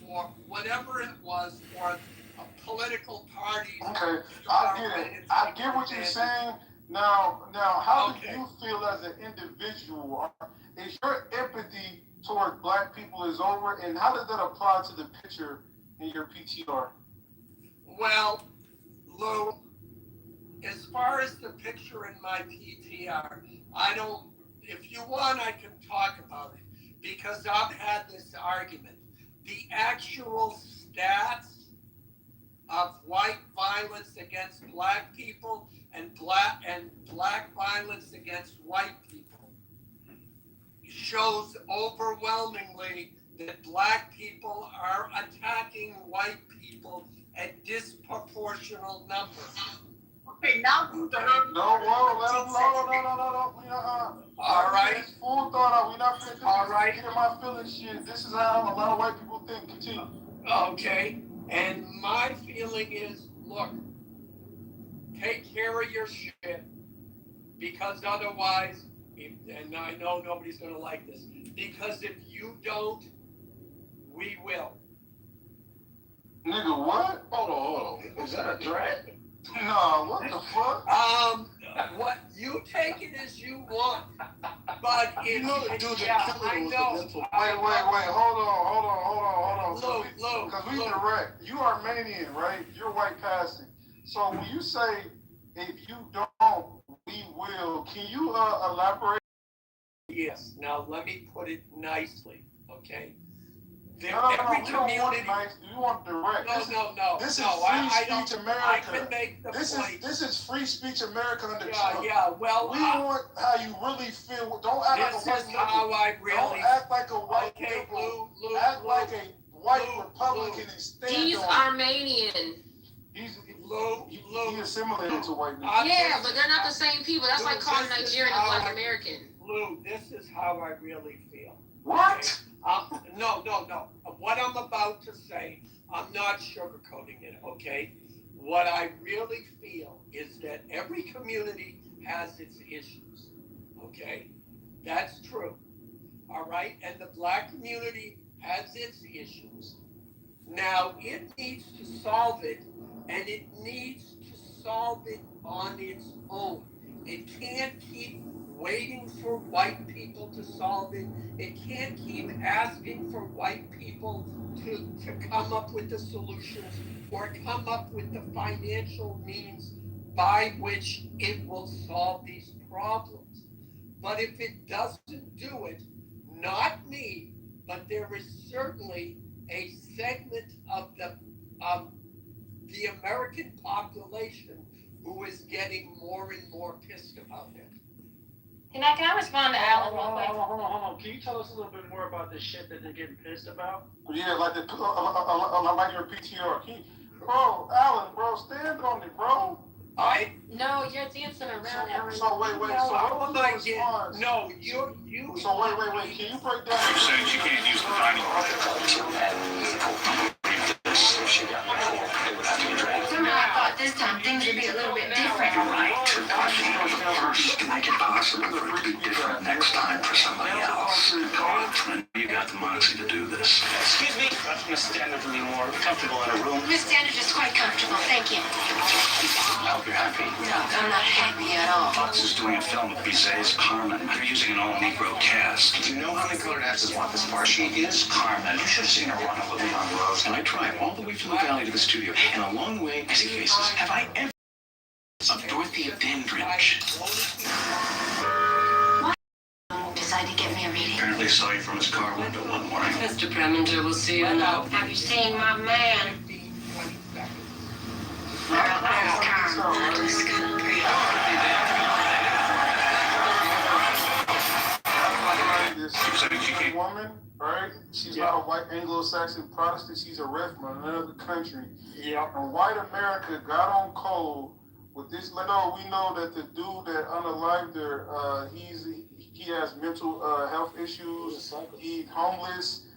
Speaker 12: whatever it was, or a political party.
Speaker 14: Okay, I get it. I get what you're saying. Now, how do you feel as an individual? Is your empathy toward black people is over, and how does that apply to the picture in your PTR?
Speaker 12: Well, Lou, as far as the picture in my PTR, if you want, I can talk about it, because I've had this argument. The actual stats of white violence against black people and black violence against white people shows overwhelmingly that black people are attacking white people at disproportional numbers. Okay, now who the hell?
Speaker 14: No, let him no.
Speaker 12: All right.
Speaker 14: It's full thought out. We're not finna do
Speaker 12: All
Speaker 14: this.
Speaker 12: right.
Speaker 14: Get in my feelings shit. This is how a lot of white people think. Continue.
Speaker 12: Okay. And my feeling is, look, take care of your shit, because otherwise, and I know nobody's going to like this, because if you don't, we will.
Speaker 14: Nigga, what?
Speaker 11: Hold on. Is that a threat?
Speaker 14: No, what the fuck?
Speaker 12: What you take it as you want, but if
Speaker 9: the dude
Speaker 12: yeah,
Speaker 9: that killed
Speaker 12: I
Speaker 9: him was
Speaker 12: know.
Speaker 9: a mental.
Speaker 14: Wait, hold on.
Speaker 12: Look.
Speaker 14: Because we direct. You Armenian, right? You're white passing. So when you say, if you don't, we will, can you elaborate?
Speaker 12: Yes. Now let me put it nicely, okay?
Speaker 14: Every community. We want direct.
Speaker 12: No.
Speaker 14: This is
Speaker 12: I
Speaker 14: free speech America.
Speaker 12: I can make the point.
Speaker 14: This is free speech America under Trump.
Speaker 12: Yeah. Well,
Speaker 14: we want how you really feel. Don't act like a white
Speaker 12: liberal. How I really.
Speaker 14: Don't act like a white liberal.
Speaker 12: Lou,
Speaker 14: act like a white Republican and stand
Speaker 15: He's
Speaker 14: on.
Speaker 15: Armenian.
Speaker 14: He assimilated to white people.
Speaker 15: Yeah, but they're not the same people. That's like calling Nigerian a black American.
Speaker 12: Lou, this is how I really feel.
Speaker 14: What?
Speaker 12: Okay? No. What I'm about to say, I'm not sugarcoating it, okay? What I really feel is that every community has its issues, okay? That's true, all right? And the black community has its issues. Now, it needs to solve it, and it needs to solve it on its own. It can't keep waiting for white people to solve it. It can't keep asking for white people to come up with the solutions or come up with the financial means by which it will solve these problems. But if it doesn't do it, not me, but there is certainly a segment of the American population who is getting more and more pissed about it.
Speaker 15: Can I respond to Alan real quick?
Speaker 11: Hold on. Can you tell us a little bit more about the shit that they're getting pissed about?
Speaker 14: Yeah, like like your PTR. Bro, Alan, bro, stand on it, bro.
Speaker 15: No, you're dancing around it.
Speaker 14: So wait. So
Speaker 12: how am I getting?
Speaker 14: response?
Speaker 12: No, you.
Speaker 14: So wait. Can you break down?
Speaker 4: You're saying she can't use the dining room.
Speaker 7: Somehow I thought this time things would be a little bit different.
Speaker 8: Right. First, make it possible for it to be different next time for somebody else. Congressman, you got the moxie to do this.
Speaker 11: Excuse me, Miss Standard, be more comfortable in a room.
Speaker 7: Miss Standish is quite comfortable, thank you.
Speaker 8: I hope you're happy.
Speaker 7: No, I'm not happy at all.
Speaker 8: Fox is doing a film with Bizet's Carmen. They're using an all-Negro cast.
Speaker 11: Do you know how many colored actors want this part? She is Carmen. You should have seen her run up with me on the road.
Speaker 8: And I drive all the way from the valley to the studio, and along the way, I see faces. Have I ever of Dorothea Dandridge?
Speaker 7: Decide to get me a reading.
Speaker 8: Apparently saw you from his car window one morning.
Speaker 7: Mr. Preminger will see you now. Have you seen my man?
Speaker 14: This woman, right? She's not a white Anglo-Saxon Protestant. She's a ref from another country.
Speaker 12: Yeah.
Speaker 14: And white America got on cold with this. No, we know that the dude that unalived her, he has mental health issues. He's homeless.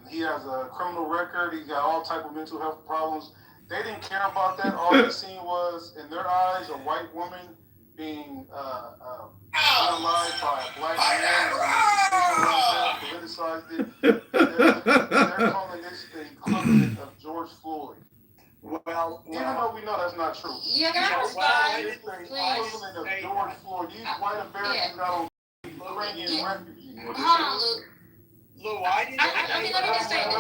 Speaker 14: He has a criminal record. He got all type of mental health problems. They didn't care about that. All they seen was, in their eyes, a white woman being unalived by a black man. Politicized it. They're calling this the equivalent of George Floyd.
Speaker 12: Well,
Speaker 14: even though we know that's not true.
Speaker 15: Yeah, that's fine.
Speaker 14: It's the equivalent of George Floyd. These white Americans got on Ukrainian refugees.
Speaker 15: Hold on, Luke.
Speaker 12: Lou, I didn't.
Speaker 15: Let me just say this.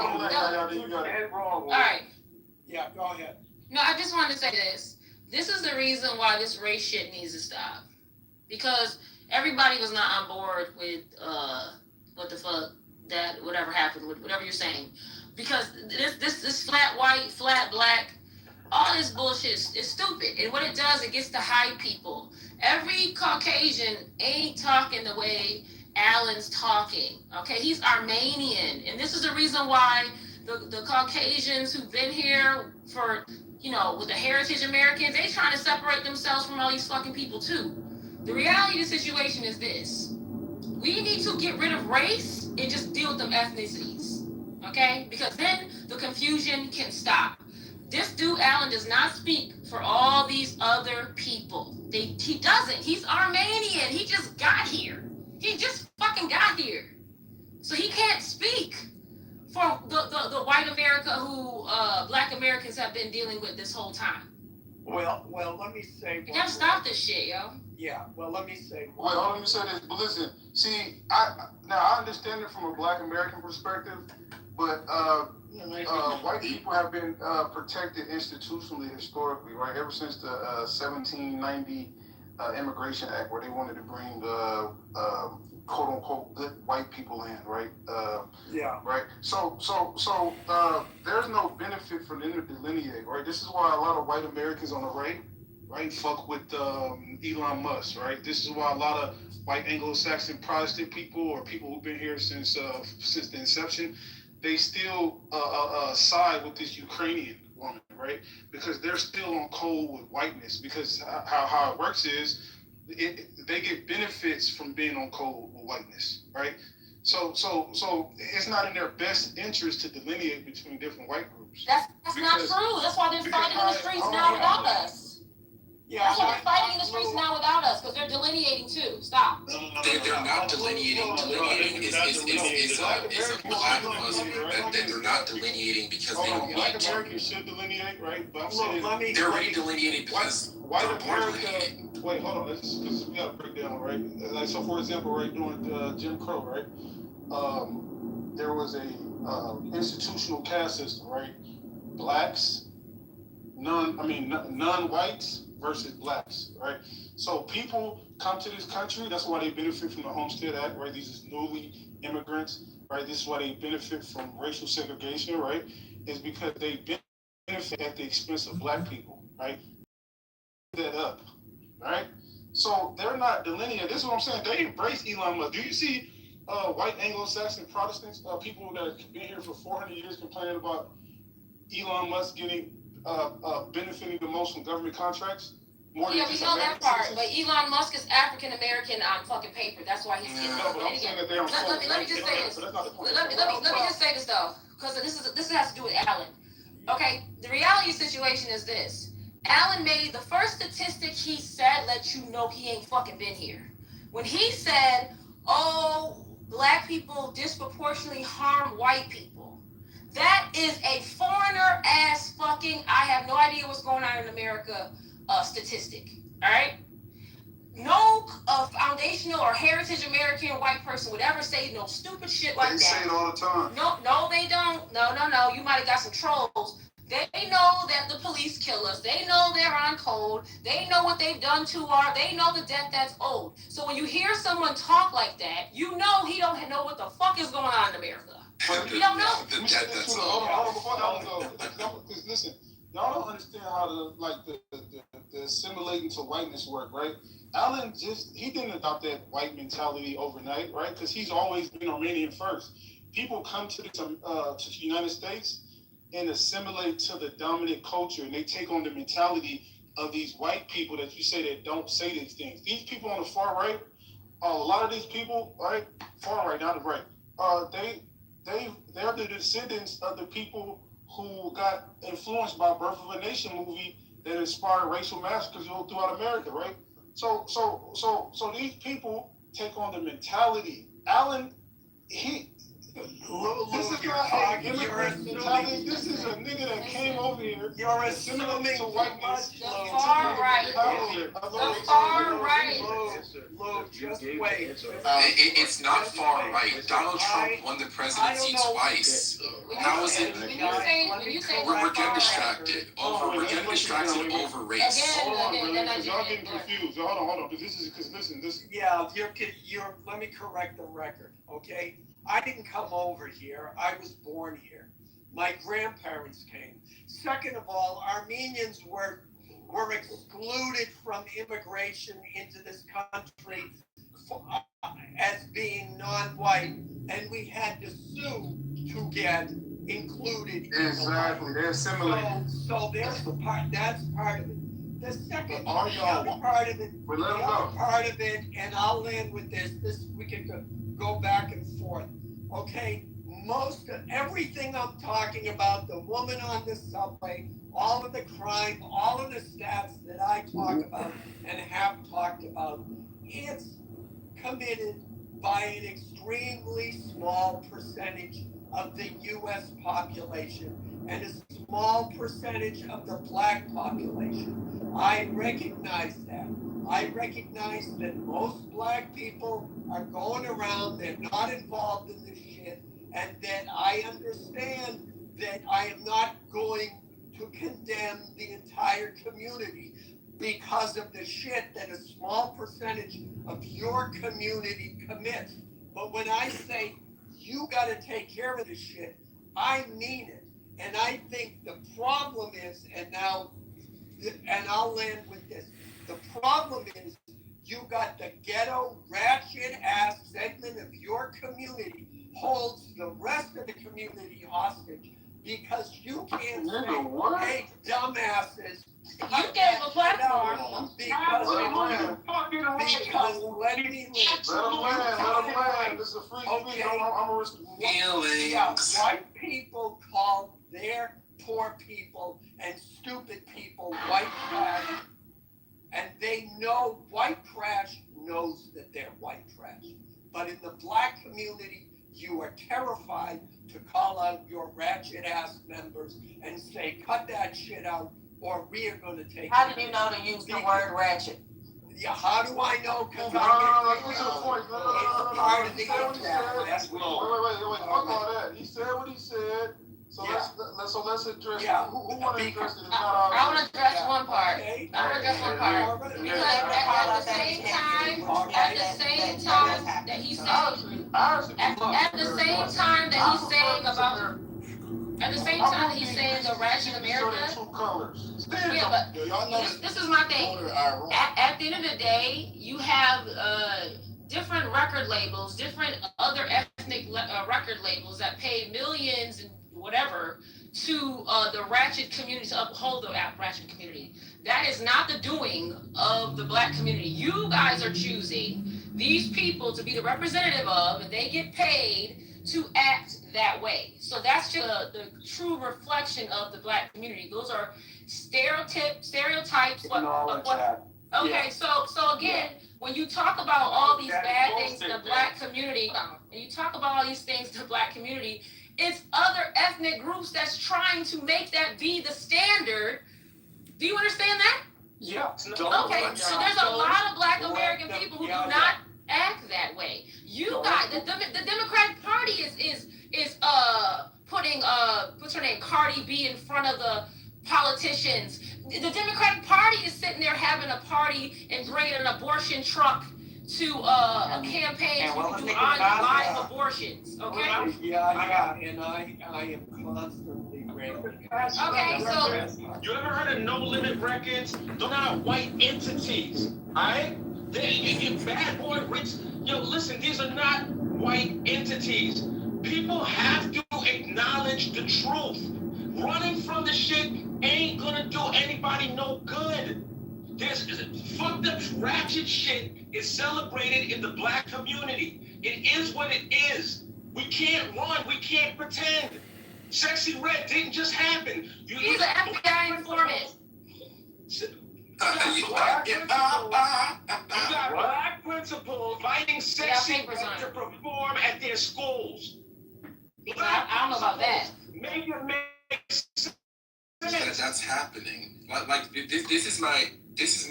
Speaker 15: All right.
Speaker 12: Yeah, go ahead.
Speaker 15: No, I just wanted to say this. This is the reason why this race shit needs to stop. Because everybody was not on board with what the fuck that whatever happened with whatever you're saying. Because this flat white, flat black, all this bullshit is stupid. And what it does, it gets to hide people. Every Caucasian ain't talking the way Alan's talking. Okay, he's Armenian, and this is the reason why the Caucasians who've been here for, with the heritage Americans, they trying to separate themselves from all these fucking people too. The reality of the situation is this: we need to get rid of race and just deal with them ethnicities, okay? Because then the confusion can stop. This dude Alan does not speak for all these other people. He doesn't. He's Armenian. He just got here. He just fucking got here. So he can't speak for the white America who black Americans have been dealing with this whole time.
Speaker 12: Well, let me say.
Speaker 15: You gotta stop this shit, yo.
Speaker 12: Yeah, well, let me say.
Speaker 14: Wait, let me say this. But listen, see, I understand it from a black American perspective, but white people have been protected institutionally, historically, right? Ever since the 1790 Immigration Act, where they wanted to bring quote unquote good white people in, right?
Speaker 12: Yeah.
Speaker 14: Right. So there's no benefit for them to delineate, right? This is why a lot of white Americans on the right, fuck with Elon Musk, right? This is why a lot of white Anglo-Saxon Protestant people or people who've been here since the inception, they still side with this Ukrainian woman, right? Because they're still on cold with whiteness. Because how it works is they get benefits from being on cold with whiteness, right? So it's not in their best interest to delineate between different white groups.
Speaker 15: That's not true. That's why they're fighting in the streets now without us.
Speaker 12: Yeah,
Speaker 15: that's why they're fighting in the streets now without us, because they're delineating too. Stop.
Speaker 2: They're not delineating. Delineating is a black Muslim. They're not delineating because they don't
Speaker 14: Black
Speaker 2: want to.
Speaker 14: Americans should delineate, right? But I'm saying
Speaker 2: They're already delineating because
Speaker 14: white America. Wait, hold on. This is we gotta break down, right? Like, so for example, right, during Jim Crow, right? There was a institutional caste system, right? Blacks, non-whites versus blacks, right? So people come to this country. That's why they benefit from the Homestead Act, right? These is newly immigrants, right? This is why they benefit from racial segregation, right? Is because they benefit at the expense of black people, right? That up, right? So they're not delineating. This is what I'm saying. They embrace Elon Musk. Do you see white Anglo-Saxon Protestants, people that have been here for 400 years complaining about Elon Musk getting benefiting the most from government contracts? More
Speaker 15: Yeah,
Speaker 14: than
Speaker 15: we
Speaker 14: just
Speaker 15: know that
Speaker 14: American
Speaker 15: part.
Speaker 14: citizens?
Speaker 15: But Elon Musk is African American on fucking paper. That's why he's getting.
Speaker 14: No, but I'm saying that they don't.
Speaker 15: Let me just say this.
Speaker 14: But that's not the point.
Speaker 15: Let me just say this though, because this has to do with Alan. Okay, the reality situation is this. Alan made the first statistic he said let you know he ain't fucking been here. When he said, oh, black people disproportionately harm white people. That is a foreigner ass fucking, I have no idea what's going on in America statistic. All right? No foundational or heritage American white person would ever say no stupid shit like that.
Speaker 14: They say it all the time.
Speaker 15: No, they don't. No. You might have got some trolls. They know that the police kill us. They know they're on code. They know what they've done to they know the debt that's owed. So when you hear someone talk like that, you know he don't know what the fuck is going on in America. You don't know.
Speaker 14: The debt that's owed. Hold on, before that go. Because listen, y'all don't understand how the assimilating to whiteness work, right? Alan he didn't adopt that white mentality overnight, right? Because he's always been Armenian first. People come to the United States and assimilate to the dominant culture, and they take on the mentality of these white people that you say that don't say these things. These people on the far right, a lot of these people, right, far right, not the right, they're the descendants of the people who got influenced by Birth of a Nation movie that inspired racial massacres throughout America, right? So these people take on the mentality. Alan, this is not an immigrant mentality. This is a nigga that came over here.
Speaker 12: You're assuming
Speaker 14: to whiteness.
Speaker 15: The far right. The far right.
Speaker 12: Look, just wait.
Speaker 2: It's not far right. Donald Trump won the presidency twice. How is it? We're getting distracted. We're getting distracted over race.
Speaker 14: Y'all getting confused. Hold on. Because listen.
Speaker 12: Yeah, you're. Let me correct the record, okay? I didn't come over here. I was born here. My grandparents came. Second of all, Armenians were excluded from immigration into this country as being non-white, and we had to sue to get included.
Speaker 14: Exactly, they're assimilated.
Speaker 12: So there's the part. That's part of it. The second, the other part of it, and I'll land with this. We can go back and forth. Okay, most of everything I'm talking about, the woman on the subway, all of the crime, all of the stats that I talk about and have talked about, it's committed by an extremely small percentage of the U.S. population and a small percentage of the black population. I recognize that. I recognize that most black people are going around, they're not involved in this shit, and that I understand that I am not going to condemn the entire community because of the shit that a small percentage of your community commits. But when I say you got to take care of this shit, I mean it. And I think the problem is, and I'll land with this, the problem is you got the ghetto, ratchet ass segment of your community holds the rest of the community hostage because you can't say, hey, dumbasses,
Speaker 15: you gave a platform.
Speaker 12: Because let me live.
Speaker 14: Let him land. This is a free speech. I'm a risk.
Speaker 12: White people call their poor people and stupid people white trash. And they know white trash knows that they're white trash. But in the black community, you are terrified to call out your ratchet ass members and say, cut that shit out or we are going to take
Speaker 1: How do you know to use the word ratchet?
Speaker 12: Yeah, how do I know? Because
Speaker 14: It's part
Speaker 12: of the
Speaker 14: internet. Wait. Fuck all that. He said what he said. So let's address.
Speaker 12: Yeah.
Speaker 14: Who want to address it?
Speaker 15: I want to address one part. Because at the same time that he's saying, at the same time that he's saying about. At the same time that he's saying the ratchet America. Yeah, but this is my thing. At the end of the day, you have different record labels, different other ethnic record labels that pay millions and whatever to the ratchet community, to uphold the ratchet community. That is not the doing of the black community. You guys are choosing these people to be the representative of, and they get paid to act that way. So that's just the true reflection of the black community. Those are stereotypes. Okay, so again, when you talk about all these bad things in the black community, and you talk about all these things in the black community, it's other ethnic groups that's trying to make that be the standard. Do you understand that?
Speaker 12: Yeah.
Speaker 15: Okay, so there's a lot of black American people who do not act that way. You got the Democratic Party is putting what's her name, Cardi B, in front of the politicians. The Democratic Party is sitting there having a party and bringing an abortion truck to a campaign to do live abortions. Okay.
Speaker 12: And I am constantly ranting.
Speaker 15: Okay, so
Speaker 11: You ever heard of No Limit Records? They're not white entities, alright? They bad boy rich. Yo, listen, these are not white entities. People have to acknowledge the truth. Running from the shit ain't gonna do anybody no good. This fucked up ratchet shit is celebrated in the black community. It is what it is. We can't run. We can't pretend. Sexy Red didn't just happen.
Speaker 15: he's an FBI informant.
Speaker 11: You got black principals inviting Sexy Red to perform at their schools.
Speaker 15: I don't know about that.
Speaker 11: Make it make sense.
Speaker 2: That's happening. Like this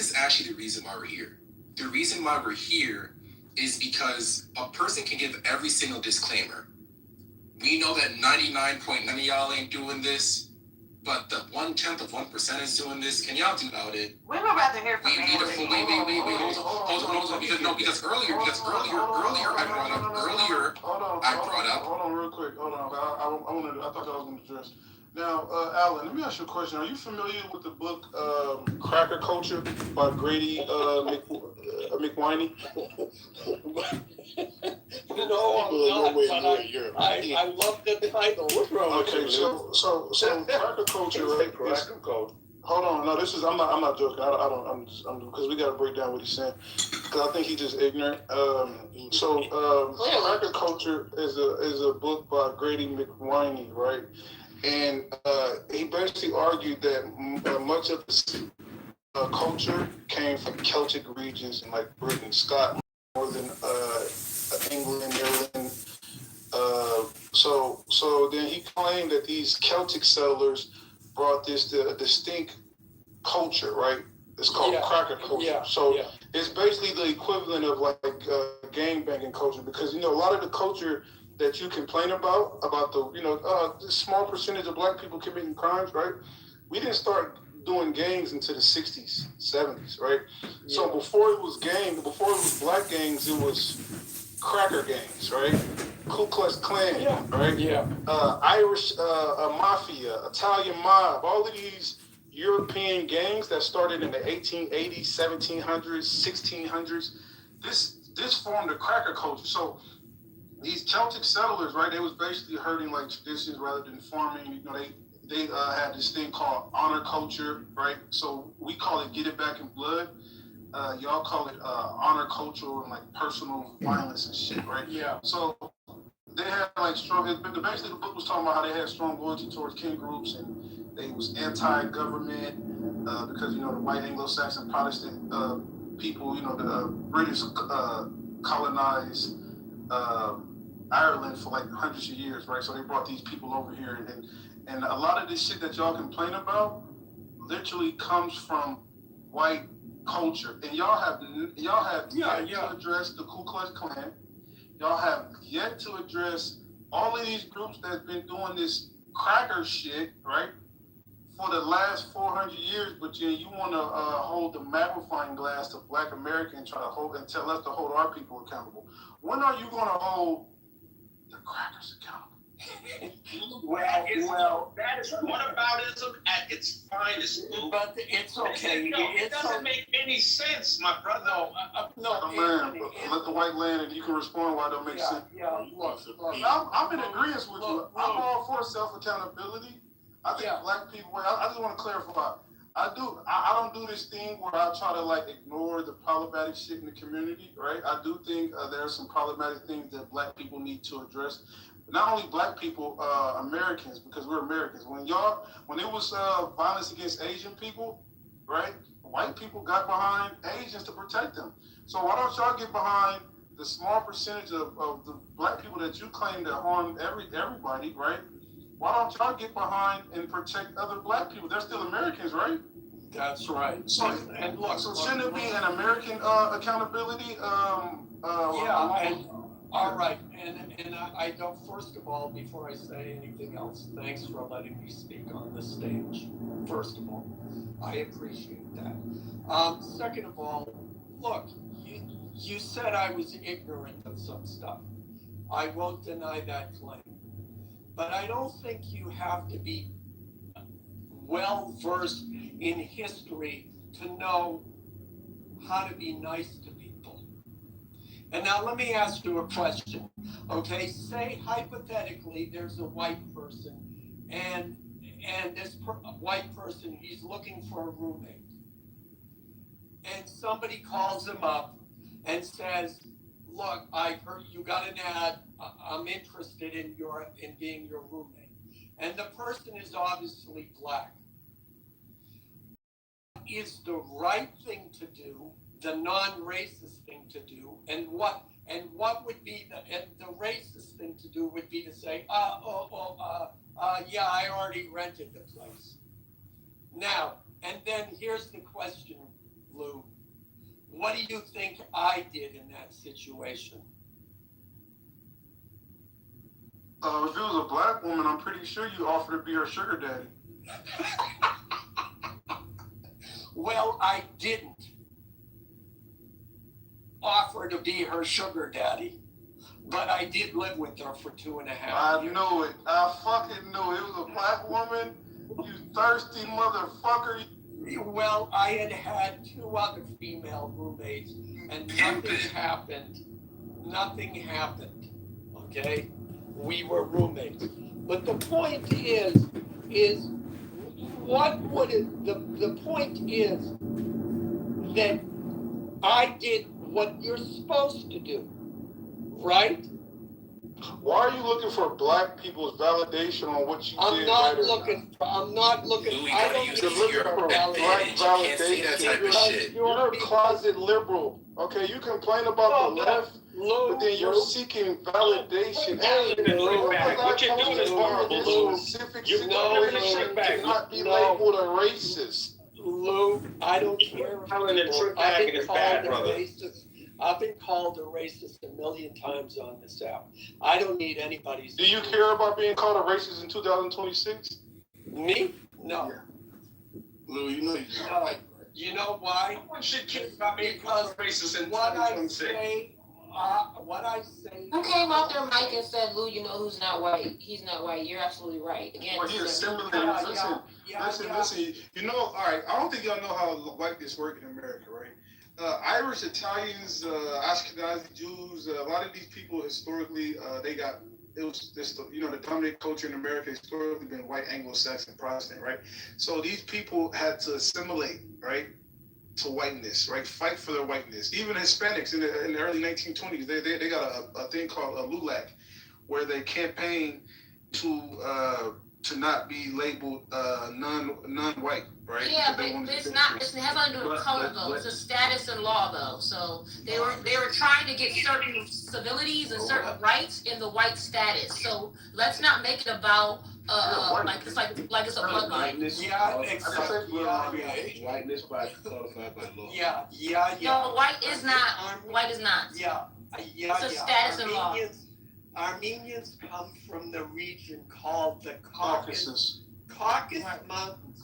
Speaker 2: is actually the reason why we're here. The reason why we're here is because a person can give every single disclaimer. We know that 99.9 of y'all ain't doing this, but the 1/10% is doing this. Can y'all do about it?
Speaker 1: We would rather hear from
Speaker 2: Wait, hold on. Because earlier I brought up.
Speaker 14: Hold on, real quick. Hold on. I thought I was going to address. Now, Alan, let me ask you a question. Are you familiar with the book Cracker Culture by Grady McWhiney?
Speaker 12: I love the title. What's wrong?
Speaker 14: Okay, so Cracker Culture, right? Cracker Culture. Hold on, no, I'm not joking. I'm because we got to break down what he's saying, because I think he's just ignorant. Cracker Culture is a book by Grady McWhiney, right? And he basically argued that much of the culture came from Celtic regions in like Britain, Scotland, northern England, Ireland. So then he claimed that these Celtic settlers brought this to a distinct culture, right? It's called cracker culture. It's basically the equivalent of like gangbanging culture, because a lot of the culture that you complain about the the small percentage of black people committing crimes, right? We didn't start doing gangs until the 60s, 70s, right? Yeah. So before it was black gangs, it was cracker gangs, right? Ku Klux Klan, right? Yeah. Irish mafia, Italian mob, all of these European gangs that started in the 1880s, 1700s, 1600s. This formed a cracker culture. So these Celtic settlers, right? They was basically herding like traditions rather than farming. They had this thing called honor culture, right? So we call it get it back in blood. Y'all call it honor culture and like personal violence and shit, right? Yeah. So they had like strong. Basically, the book was talking about how they had strong loyalty towards kin groups, and they was anti-government because the white Anglo-Saxon Protestant people, the British colonized Ireland for like hundreds of years, right? So they brought these people over here, and a lot of this shit that y'all complain about literally comes from white culture. And y'all have yet to address the Ku Klux Klan. Y'all have yet to address all of these groups that's been doing this cracker shit, right, for the last 400 years. But you want to hold the magnifying glass to Black America and try to hold and tell us to hold our people accountable. When are you going to hold the crackers accountable?
Speaker 11: That is whataboutism at its finest.
Speaker 12: But it's okay.
Speaker 11: It doesn't make any sense, my brother.
Speaker 14: Let the white land, and you can respond why it don't make sense. I'm in agreement with you. I'm all for for self-accountability. I think black people, I just want to clarify. I don't do this thing where I try to like ignore the problematic shit in the community, right? I do think there are some problematic things that black people need to address. Not only black people, Americans, because we're Americans. When it was violence against Asian people, right? White people got behind Asians to protect them. So why don't y'all get behind the small percentage of the black people that you claim that harm everybody, right? Why don't y'all get behind and protect other black people? They're still Americans, right?
Speaker 12: That's right.
Speaker 14: So,
Speaker 12: and look,
Speaker 14: so shouldn't it be an American accountability?
Speaker 12: All right, and I don't. First of all, before I say anything else, thanks for letting me speak on the stage. First of all, I appreciate that. Second of all, look, you said I was ignorant of some stuff. I won't deny that claim. But I don't think you have to be well versed in history to know how to be nice to people. And now let me ask you a question. Okay, say hypothetically there's a white person and this white person, he's looking for a roommate. And somebody calls him up and says, look, I heard you got an ad. I'm interested in being your roommate. And the person is obviously black. Is the right thing to do, the non-racist thing to do, and what would be the racist thing to do would be to say, yeah, I already rented the place. Now, and then here's the question, Lou. What do you think I did in that situation?
Speaker 14: If it was a black woman, I'm pretty sure you offered to be her sugar daddy.
Speaker 12: Well, I didn't offer to be her sugar daddy, but I did live with her for 2.5 years.
Speaker 14: I knew it. I fucking knew it. It was a black woman. You thirsty motherfucker.
Speaker 12: Well, I had 2 other female roommates, and nothing happened. Nothing happened. Okay, we were roommates. But the point is what would it? The point is that I did what you're supposed to do, right?
Speaker 14: Why are you looking for black people's validation on what you did?
Speaker 12: I'm not looking.
Speaker 2: Louis,
Speaker 12: I don't
Speaker 14: You're looking for black validation. You're a closet liberal. Okay, you complain about the left, but then you're seeking validation.
Speaker 11: What you're doing is horrible, Lou.
Speaker 14: You cannot be labeled a racist.
Speaker 12: Lou, I don't care. I've been called a racist a million times on this app. I don't need anybody's.
Speaker 14: Do you care about being called a racist in 2026?
Speaker 12: Me? No.
Speaker 2: Yeah. Lou, you know you do.
Speaker 12: No. You know why?
Speaker 11: No one should care about being called racist in
Speaker 12: what
Speaker 11: 2026.
Speaker 12: What I say.
Speaker 15: Who came off their mic and said, Lou, you know who's not white? He's not white. You're absolutely right. Again,
Speaker 14: well, he assimilated. Listen. You know, all right, I don't think y'all know how white this work in America, right? Irish, Italians, Ashkenazi Jews, a lot of these people historically, the dominant culture in America historically been white, Anglo-Saxon, Protestant, right? So these people had to assimilate, right, to whiteness, right? Fight for their whiteness. Even Hispanics in the early 1920s, they got a thing called a LULAC, where they campaign to not be labeled non-white, right?
Speaker 15: Yeah, but it's not. It has nothing to do with color though. It's a status and law though. So they were trying to get certain civilities and certain rights in the white status. So let's not make it about like it's a bloodline.
Speaker 11: Whiteness by qualified by law.
Speaker 12: Yeah.
Speaker 15: No, white is not. White is not.
Speaker 12: Yeah.
Speaker 15: It's a status and law.
Speaker 12: Armenians come from the region called the
Speaker 14: Caucasus
Speaker 12: Mountains.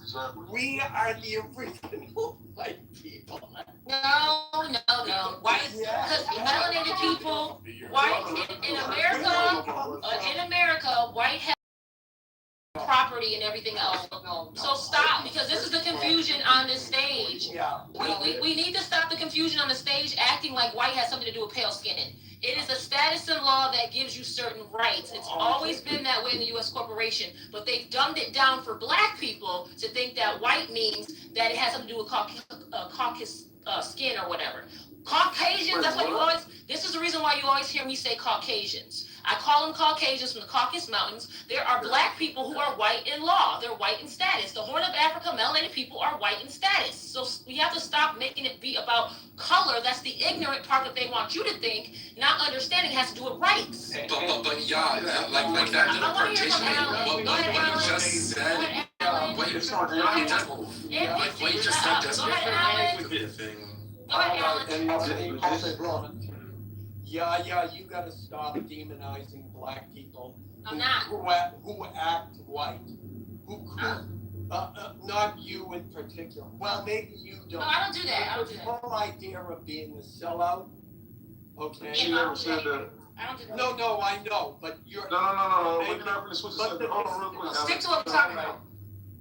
Speaker 12: Exactly. We are the original white people.
Speaker 15: No. White, because melanated people, white in America, white have property and everything else. So stop, because this is the confusion on this stage. We need to stop the confusion on the stage, acting like white has something to do with pale skin. It is a status in law that gives you certain rights. It's always been that way in the U.S. corporation, but they've dumbed it down for black people to think that white means that it has something to do with caucus skin or whatever. Caucasians, that's why you always, this is the reason why you always hear me say Caucasians. I call them Caucasians from the Caucasus Mountains. There are black people who are white in law. They're white in status. The Horn of Africa, melanated people are white in status. So we have to stop making it be about color. That's the ignorant part that they want you to think. Not understanding has to do with rights.
Speaker 2: But yeah, like that interpretation, what you just said, what you just said doesn't fit the thing.
Speaker 12: Yeah, you gotta stop demonizing black people
Speaker 15: I'm not.
Speaker 12: who act white. Not you in particular. Well, maybe you don't.
Speaker 15: No, I don't do that. I don't do
Speaker 12: The
Speaker 15: that.
Speaker 12: whole idea of being a sellout, okay?
Speaker 14: She never said that.
Speaker 15: I don't do that.
Speaker 12: No, I know, but you're.
Speaker 14: No. We're not going to switch the subject. Hold on real quick.
Speaker 15: Stick to what we're talking about.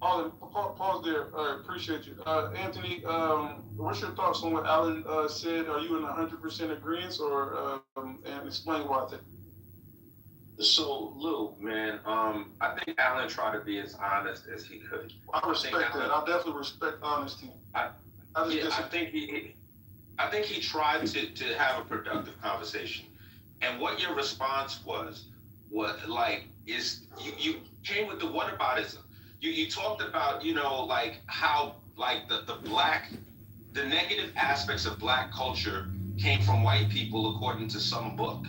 Speaker 14: Pause there. All right, appreciate you. Anthony, what's your thoughts on what Alan said? Are you in 100% agreement, or and explain why?
Speaker 13: So, Lou, man, I think Alan tried to be as honest as he could.
Speaker 14: I respect that. I definitely respect honesty.
Speaker 13: I think he tried to have a productive conversation, and what your response was you came with the whataboutism. You talked about, like how like the negative aspects of black culture came from white people according to some book.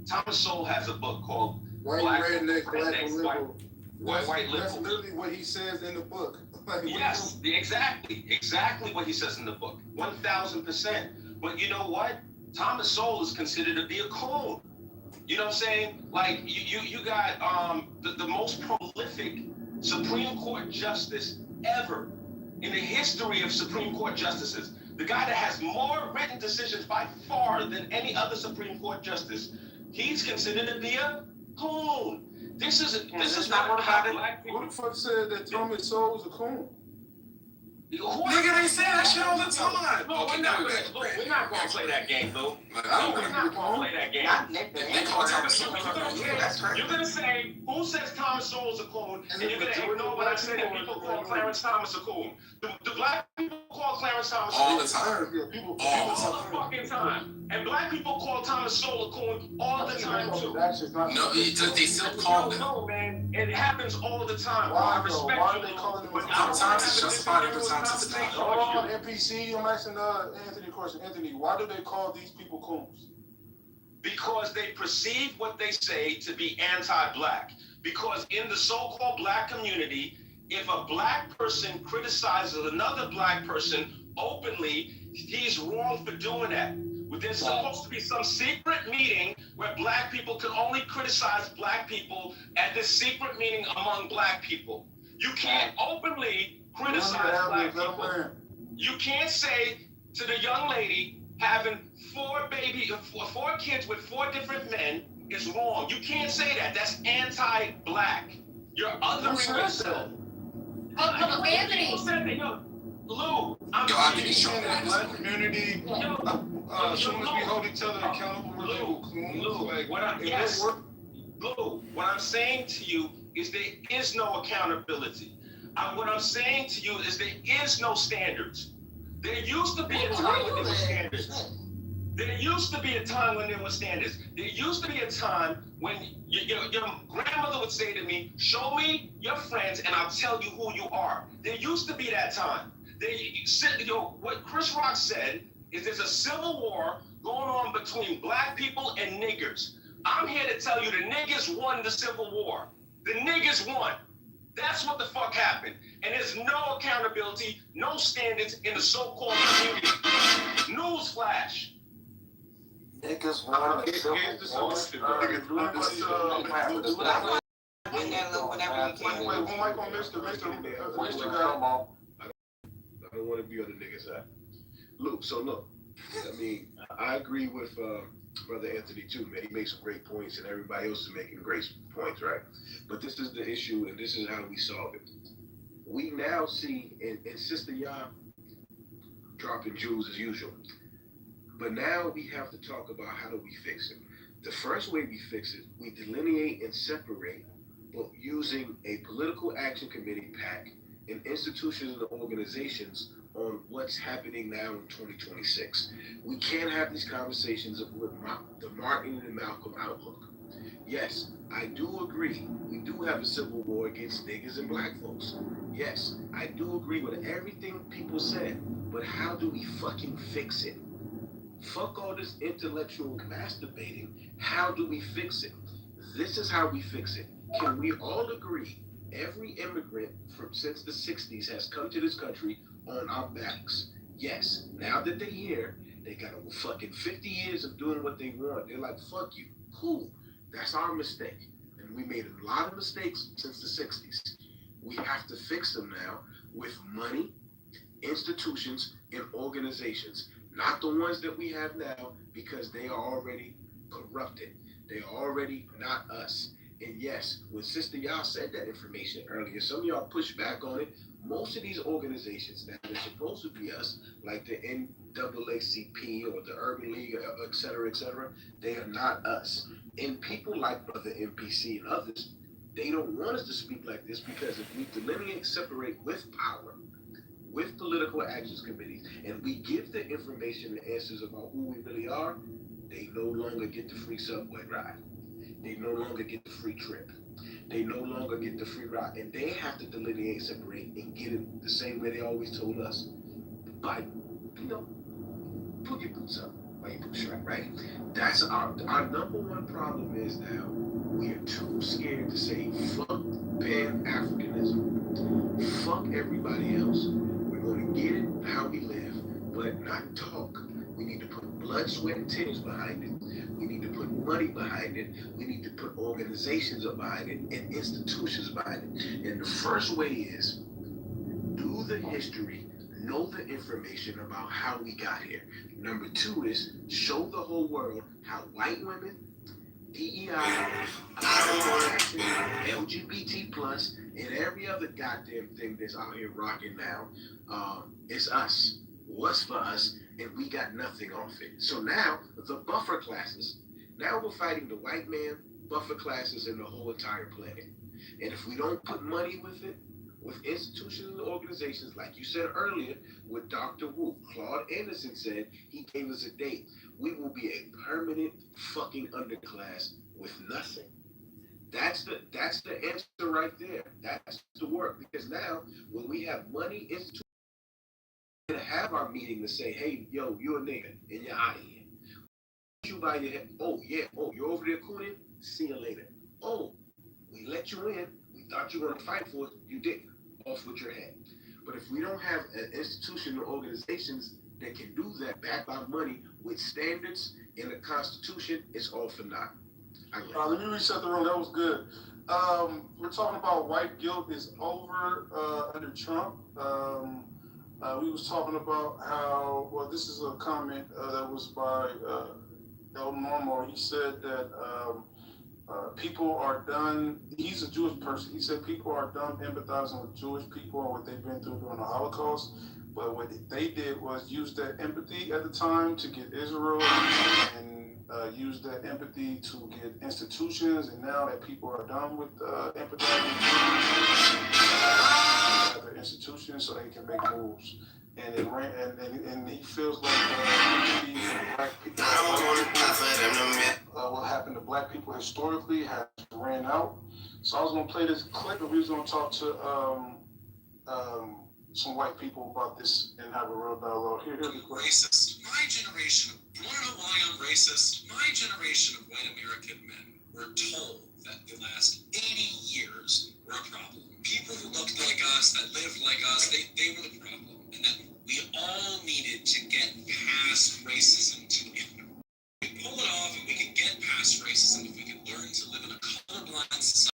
Speaker 13: Thomas Sowell has a book called
Speaker 14: White Redneck, Black Liberal.
Speaker 13: White Liberal.
Speaker 14: That's literally what he says in the book.
Speaker 13: Yes, exactly what he says in the book, 1,000%. But you know what? Thomas Sowell is considered to be a coon. You know what I'm saying? Like you got the most prolific Supreme Court justice ever in the history of Supreme Court justices. The guy that has more written decisions by far than any other Supreme Court justice. He's considered to be a coon. This is not how black people.
Speaker 14: Who the fuck said that Thomas Sowell was a coon?
Speaker 2: Nigga, they say that shit all the time.
Speaker 13: No, we're not gonna play that game, Lou. We're not gonna play that game.
Speaker 2: They call Thomas Sowell.
Speaker 13: You're gonna say, who says Thomas Sowell's a coon? And you're gonna ignore what I said that people call Clarence Thomas a coon. Do black people call Clarence Thomas a coon?
Speaker 2: All the time.
Speaker 13: All the fucking time. And black people call Thomas Sowell a coon all the time too.
Speaker 2: No, they still call them.
Speaker 13: No, man. It happens all the time.
Speaker 14: Why
Speaker 13: I respect
Speaker 14: are
Speaker 13: you.
Speaker 14: they calling him a coon?
Speaker 2: Sometimes it's justified, other times it's not.
Speaker 14: Hold on, NPC, I'm asking Anthony a question. Anthony, why do they call these people coons?
Speaker 13: Because they perceive what they say to be anti-black. Because in the so-called black community, if a black person criticizes another black person openly, he's wrong for doing that. There's supposed to be some secret meeting where black people can only criticize black people at this secret meeting among black people. You can't openly criticize black people. You can't say to the young lady having four kids with 4 different men is wrong. You can't say that. That's anti-black. You're othering yourself.
Speaker 15: Anthony.
Speaker 13: Lou,
Speaker 14: I think he's showing that black community should we hold each other accountable.
Speaker 13: Lou, what I'm saying to you is there is no accountability. What I'm saying to you is there is no standards. There used to be a time when there were standards. There used to be a time when there were standards. There used to be a time when your grandmother would say to me, show me your friends and I'll tell you who you are. There used to be that time. What Chris Rock said is there's a civil war going on between black people and niggers. I'm here to tell you the niggers won the Civil War. The niggers won. That's what the fuck happened. And there's no accountability, no standards in the so-called community. Newsflash.
Speaker 14: Niggas want to One mic on Mr. guy.
Speaker 16: I don't want to be on the niggas' side. Look, I mean, I agree with Brother Anthony too, man. He makes some great points, and everybody else is making great points, right? But this is the issue, and this is how we solve it. We now see, and Sister Yah dropping jewels as usual. But now we have to talk about how do we fix it. The first way we fix it, we delineate and separate, but using a political action committee PAC and institutions and organizations on what's happening now in 2026. We can't have these conversations with the Martin and Malcolm outlook. Yes, I do agree. We do have a civil war against niggas and black folks. Yes, I do agree with everything people said. But how do we fucking fix it? Fuck all this intellectual masturbating. How do we fix it? This is how we fix it. Can we all agree every immigrant from since the 60s has come to this country on our backs? Yes, now that they're here, they got over fucking 50 years of doing what they want. They're like, fuck you. Cool. That's our mistake. And we made a lot of mistakes since the 60s. We have to fix them now with money, institutions, and organizations. Not the ones that we have now, because they are already corrupted. They are already not us. And yes, when Sister Y'all said that information earlier, some of y'all pushed back on it. Most of these organizations that are supposed to be us, like the NAACP or the Urban League, et cetera, they are not us. And people like Brother MPC and others, they don't want us to speak like this, because if we delineate, separate with power, with political actions committees, and we give the information and answers about who we really are, they no longer get the free subway ride. They no longer get the free trip. They no longer get the free ride. And they have to delineate, separate, and get it the same way they always told us. By, put your boots up while you bootstrap, right? That's our number one problem is now we are too scared to say fuck Pan-Africanism. Fuck everybody else. We're going to get it how we live, but not talk. We need to put blood, sweat, and tears behind it. We need to put money behind it. We need to put organizations behind it and institutions behind it. And the first way is do the history, know the information about how we got here. Number two is show the whole world how white women, DEI, LGBT plus, and every other goddamn thing that's out here rocking now, it's us. What's for us, and we got nothing off it. So now, the buffer classes, now we're fighting the white man, buffer classes, and the whole entire planet. And if we don't put money with it, with institutions and organizations, like you said earlier, with Dr. Wu, Claude Anderson said, he gave us a date. We will be a permanent fucking underclass with nothing. That's the answer right there. That's the work. Because now, when we have money, institutions, we're gonna have our meeting to say, hey, yo, you a nigga, and you're out of here. You by your head. Oh, yeah. Oh, you're over there cooning? See you later. Oh, we let you in. We thought you were gonna fight for it. You didn't. Off with your head. But if we don't have an institution or organizations that can do that, backed by money, with standards in the Constitution, it's all for naught.
Speaker 14: Let me reset the room. That was good. We're talking about white guilt is over under Trump. We was talking about how, well, this is a comment that was by El Normo. He said that people are done, he's a Jewish person. He said people are done empathizing with Jewish people and what they've been through during the Holocaust. But what they did was use that empathy at the time to get Israel and use that empathy to get institutions. And now that people are done with empathizing with other institutions so they can make moves. And it ran, and he feels like black people, what happened to black people historically has ran out. So I was gonna play this clip, and we was gonna talk to some white people about this and have a real dialogue. Here's the clip.
Speaker 17: Racist. My generation, you wanna know why I'm racist? My generation of white American men were told that the last 80 years were a problem. People who looked like us, that lived like us, they were the problem. And that we all needed to get past racism together. If we pull it off and we can get past racism, if we can learn to live in a colorblind society,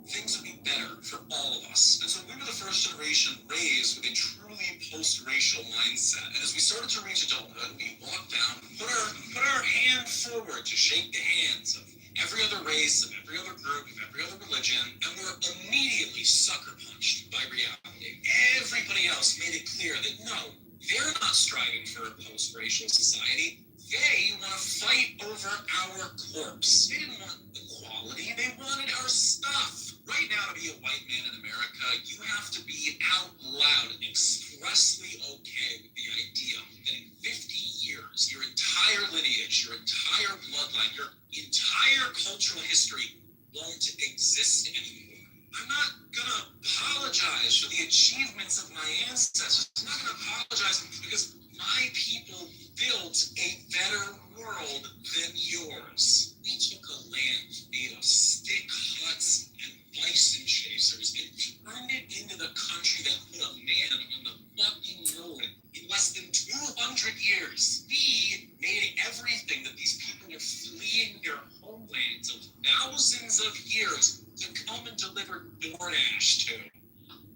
Speaker 17: things would be better for all of us. And so we were the first generation raised with a truly post-racial mindset. And as we started to reach adulthood, we walked down, put our hand forward to shake the hands of every other race, of every other group, of every other religion, and were immediately sucker punched by reality. Everybody else made it clear that no, they're not striving for a post-racial society. They want to fight over our corpse. They didn't want equality. They wanted our stuff. Right now, to be a white man in America, you have to be out loud and expressly okay with the idea that in 50 years, your entire lineage, your entire bloodline, your entire cultural history won't exist anymore. I'm not gonna apologize for the achievements of my ancestors. I'm not gonna apologize because my people built a better world than yours. We took a land made of stick huts and bison chasers and turned it into the country that put a man on the fucking moon in less than 200 years. We made everything that these people were fleeing their homelands of thousands of years to come and deliver DoorDash to.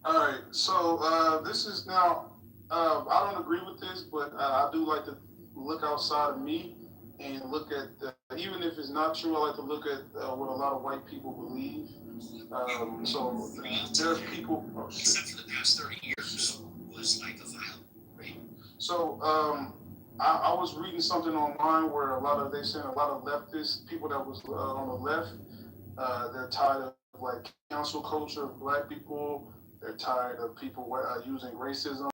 Speaker 14: All right, so this is now, I don't agree with this, but I do like to look outside of me and look at, even if it's not true, I like to look at what a lot of white people believe. So there's people,
Speaker 17: except for the past 30 years, was like a violent rape.
Speaker 14: So I was reading something online where they saying a lot of leftists, people that was on the left, they're tired of like cancel culture of black people. They're tired of people using racism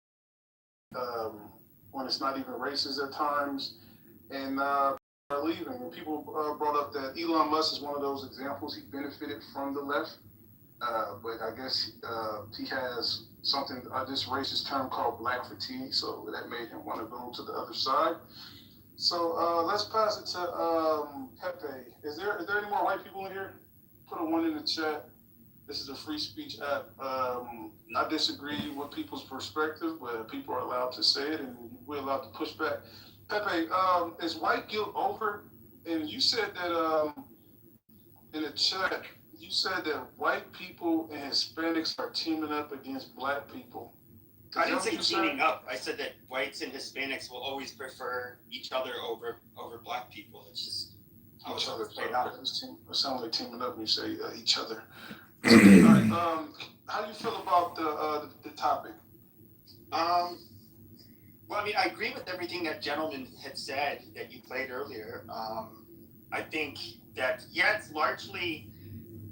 Speaker 14: when it's not even racist at times, and are leaving. And people brought up that Elon Musk is one of those examples. He benefited from the left, but I guess he has something, this racist term called black fatigue, so that made him want to go to the other side. So let's pass it to Pepe. Is there any more white people in here? Put a 1 in the chat. This is a free speech app. I disagree with people's perspective, but people are allowed to say it, and we're allowed to push back. Pepe, is white guilt over? And you said that in the chat, you said that white people and Hispanics are teaming up against black people.
Speaker 18: I didn't say teaming up. I said that whites and Hispanics will always prefer each other over black people. It's just how it's always played out.
Speaker 14: It sounds like teaming up when you say each other. All right, how do you feel about the topic?
Speaker 18: Well, I mean, I agree with everything that gentleman had said that you played earlier. I think that, yeah, it's largely,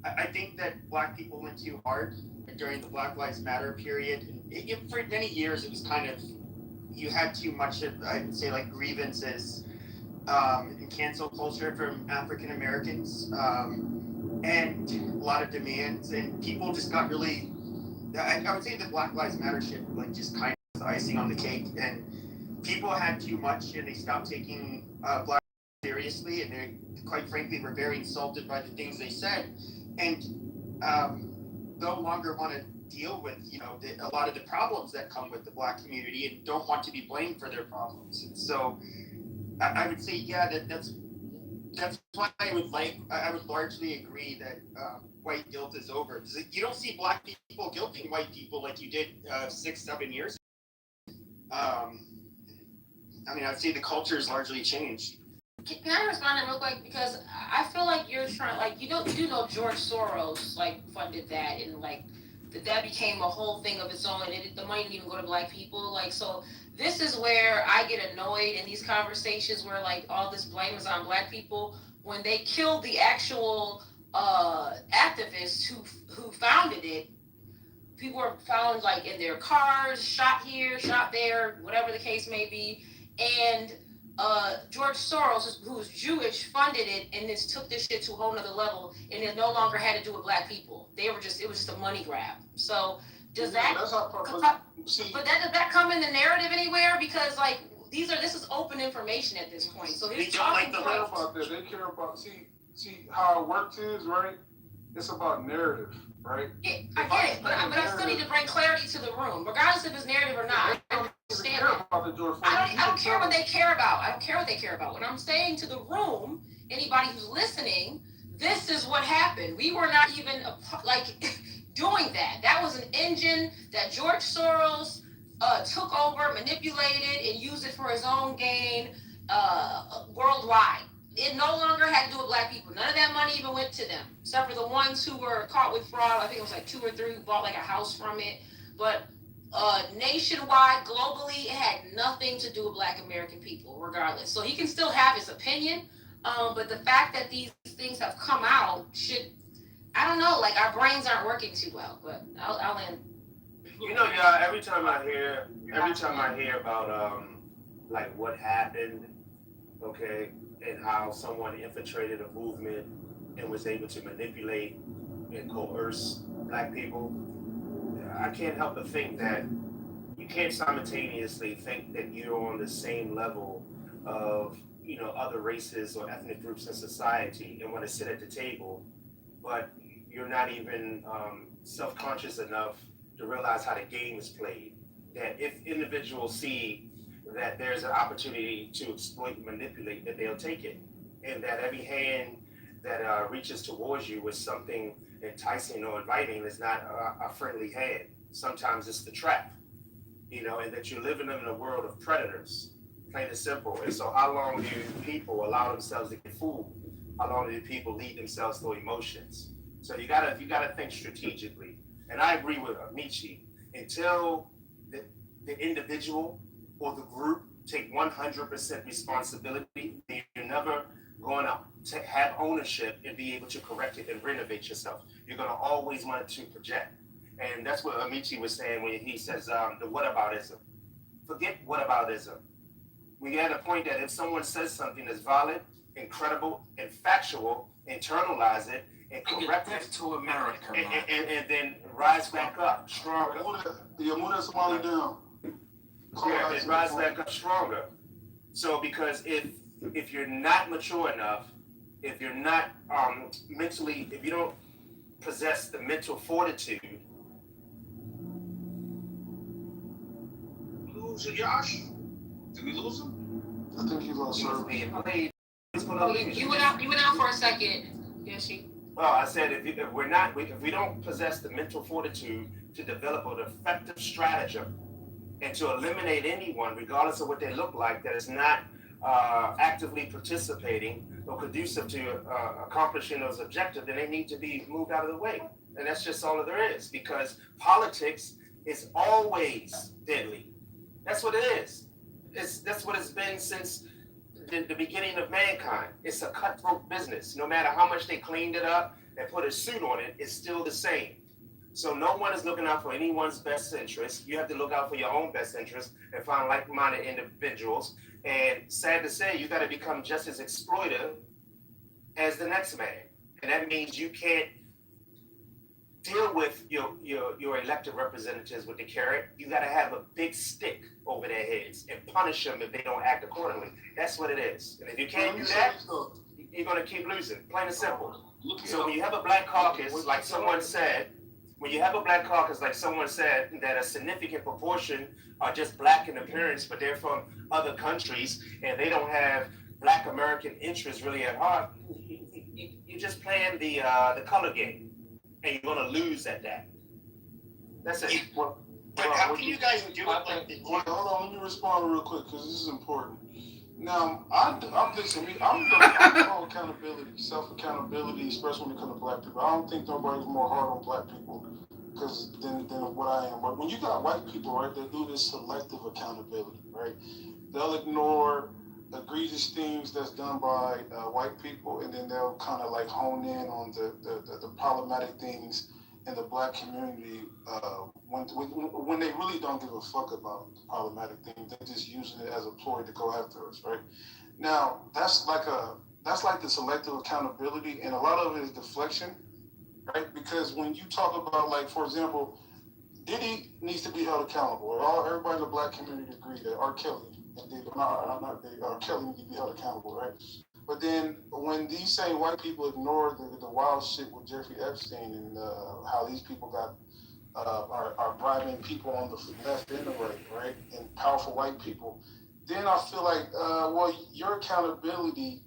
Speaker 18: I think that black people went too hard during the Black Lives Matter period. And for many years, it was kind of, you had too much of, I would say, like grievances and cancel culture from African Americans. And a lot of demands, and people just got really, I would say the Black Lives Matter shit, like, just kind of icing on the cake, and people had too much, and they stopped taking black seriously, and they, quite frankly, were very insulted by the things they said, and no longer want to deal with, a lot of the problems that come with the black community, and don't want to be blamed for their problems. And so I would say, yeah, that's why I would largely agree that white guilt is over. You don't see black people guilting white people like you did 6-7 years ago. I mean, I'd say the culture has largely changed.
Speaker 15: Can I respond real quick? Because I feel like you're trying, like, you do know George Soros, like, funded that, and, like, that became a whole thing of its own, and the money didn't even go to black people. Like, so this is where I get annoyed in these conversations where, like, all this blame is on black people when they killed the actual activists who founded it. People were found, like, in their cars, shot here, shot there, whatever the case may be. And George Soros, who's Jewish, funded it, and this took this shit to a whole nother level, and it no longer had to do with black people. It was just a money grab. So does that, but does that come in the narrative anywhere? Because, like, this is open information at this point. So
Speaker 14: they don't like the care about that. They care about, see how it works is, right? It's about narrative, right?
Speaker 15: Yeah, I get it, but I still need to bring clarity to the room, regardless if it's narrative or not. I understand that. I don't care what they care about. I don't care what they care about. When I'm saying to the room, anybody who's listening, this is what happened. We were not even doing that. That was an engine that George Soros took over, manipulated, and used it for his own gain worldwide. It no longer had to do with black people. None of that money even went to them, except for the ones who were caught with fraud. I think it was like 2 or 3 who bought like a house from it. But nationwide, globally, it had nothing to do with Black American people, regardless. So he can still have his opinion, but the fact that these things have come out should, I don't know, like our brains aren't working too well. But I'll end.
Speaker 19: You know, y'all. Every time I hear about like what happened, okay, and how someone infiltrated a movement and was able to manipulate and coerce Black people, I can't help but think that you can't simultaneously think that you're on the same level of, you know, other races or ethnic groups in society and want to sit at the table, but you're not even self-conscious enough to realize how the game is played. That if individuals see that there's an opportunity to exploit and manipulate, that they'll take it. And that every hand that reaches towards you with something enticing or inviting is not a friendly hand. Sometimes it's the trap, you know, and that you're living in a world of predators, plain and simple. And so how long do people allow themselves to get fooled? How long do people lead themselves through emotions? So you gotta think strategically. And I agree with Michi. Until the individual or the group take 100% responsibility, you're never going to have ownership and be able to correct it and renovate yourself. You're going to always want to project. And that's what Amici was saying when he says the whataboutism. Forget whataboutism. We get a point that if someone says something that's valid, incredible, and factual, internalize it and correct it to America, and then rise back up stronger.
Speaker 14: Move that Somali down.
Speaker 19: Yeah, and rise back up stronger. So because if you're not mature enough, if you're not mentally, if you don't possess the mental fortitude.
Speaker 11: Lose Josh? Did we lose him?
Speaker 14: I think he lost her.
Speaker 15: You went out for a second. Yoshi.
Speaker 19: Well, I said if we don't possess the mental fortitude to develop an effective stratagem and to eliminate anyone, regardless of what they look like, that is not actively participating or conducive to accomplishing those objectives, then they need to be moved out of the way. And that's just all that there is, because politics is always deadly. That's what it is. That's what it's been since the beginning of mankind. It's a cutthroat business. No matter how much they cleaned it up and put a suit on it, it's still the same. So no one is looking out for anyone's best interest. You have to look out for your own best interest and find like-minded individuals. And sad to say, you got to become just as exploitive as the next man. And that means you can't deal with your elected representatives with the carrot. You got to have a big stick over their heads and punish them if they don't act accordingly. That's what it is. And if you can't do that, you're going to keep losing, plain and simple. So when you have a black caucus, like someone said, that a significant proportion are just black in appearance, but they're from other countries and they don't have Black American interests really at heart, you're just playing the color game, and you're going to lose at that. That's it.
Speaker 18: But how can you guys do it?
Speaker 14: Hold on, let me respond real quick because this is important. Now, I'm for accountability, self-accountability, especially when it comes to black people. I don't think nobody's more hard on black people than what I am. But when you got white people, right, they do this selective accountability, right? They'll ignore egregious things that's done by white people, and then they'll kind of like hone in on the problematic things in the black community when they really don't give a fuck about the problematic things. They're just using it as a ploy to go after us, right? Now, that's like the selective accountability, and a lot of it is deflection, right? Because when you talk about, like, for example, Diddy needs to be held accountable. Everybody in the black community agree that R. Kelly needs to be held accountable, right? But then when these same white people ignore the wild shit with Jeffrey Epstein and how these people are bribing people on the left and the right, and powerful white people, then I feel like, your accountability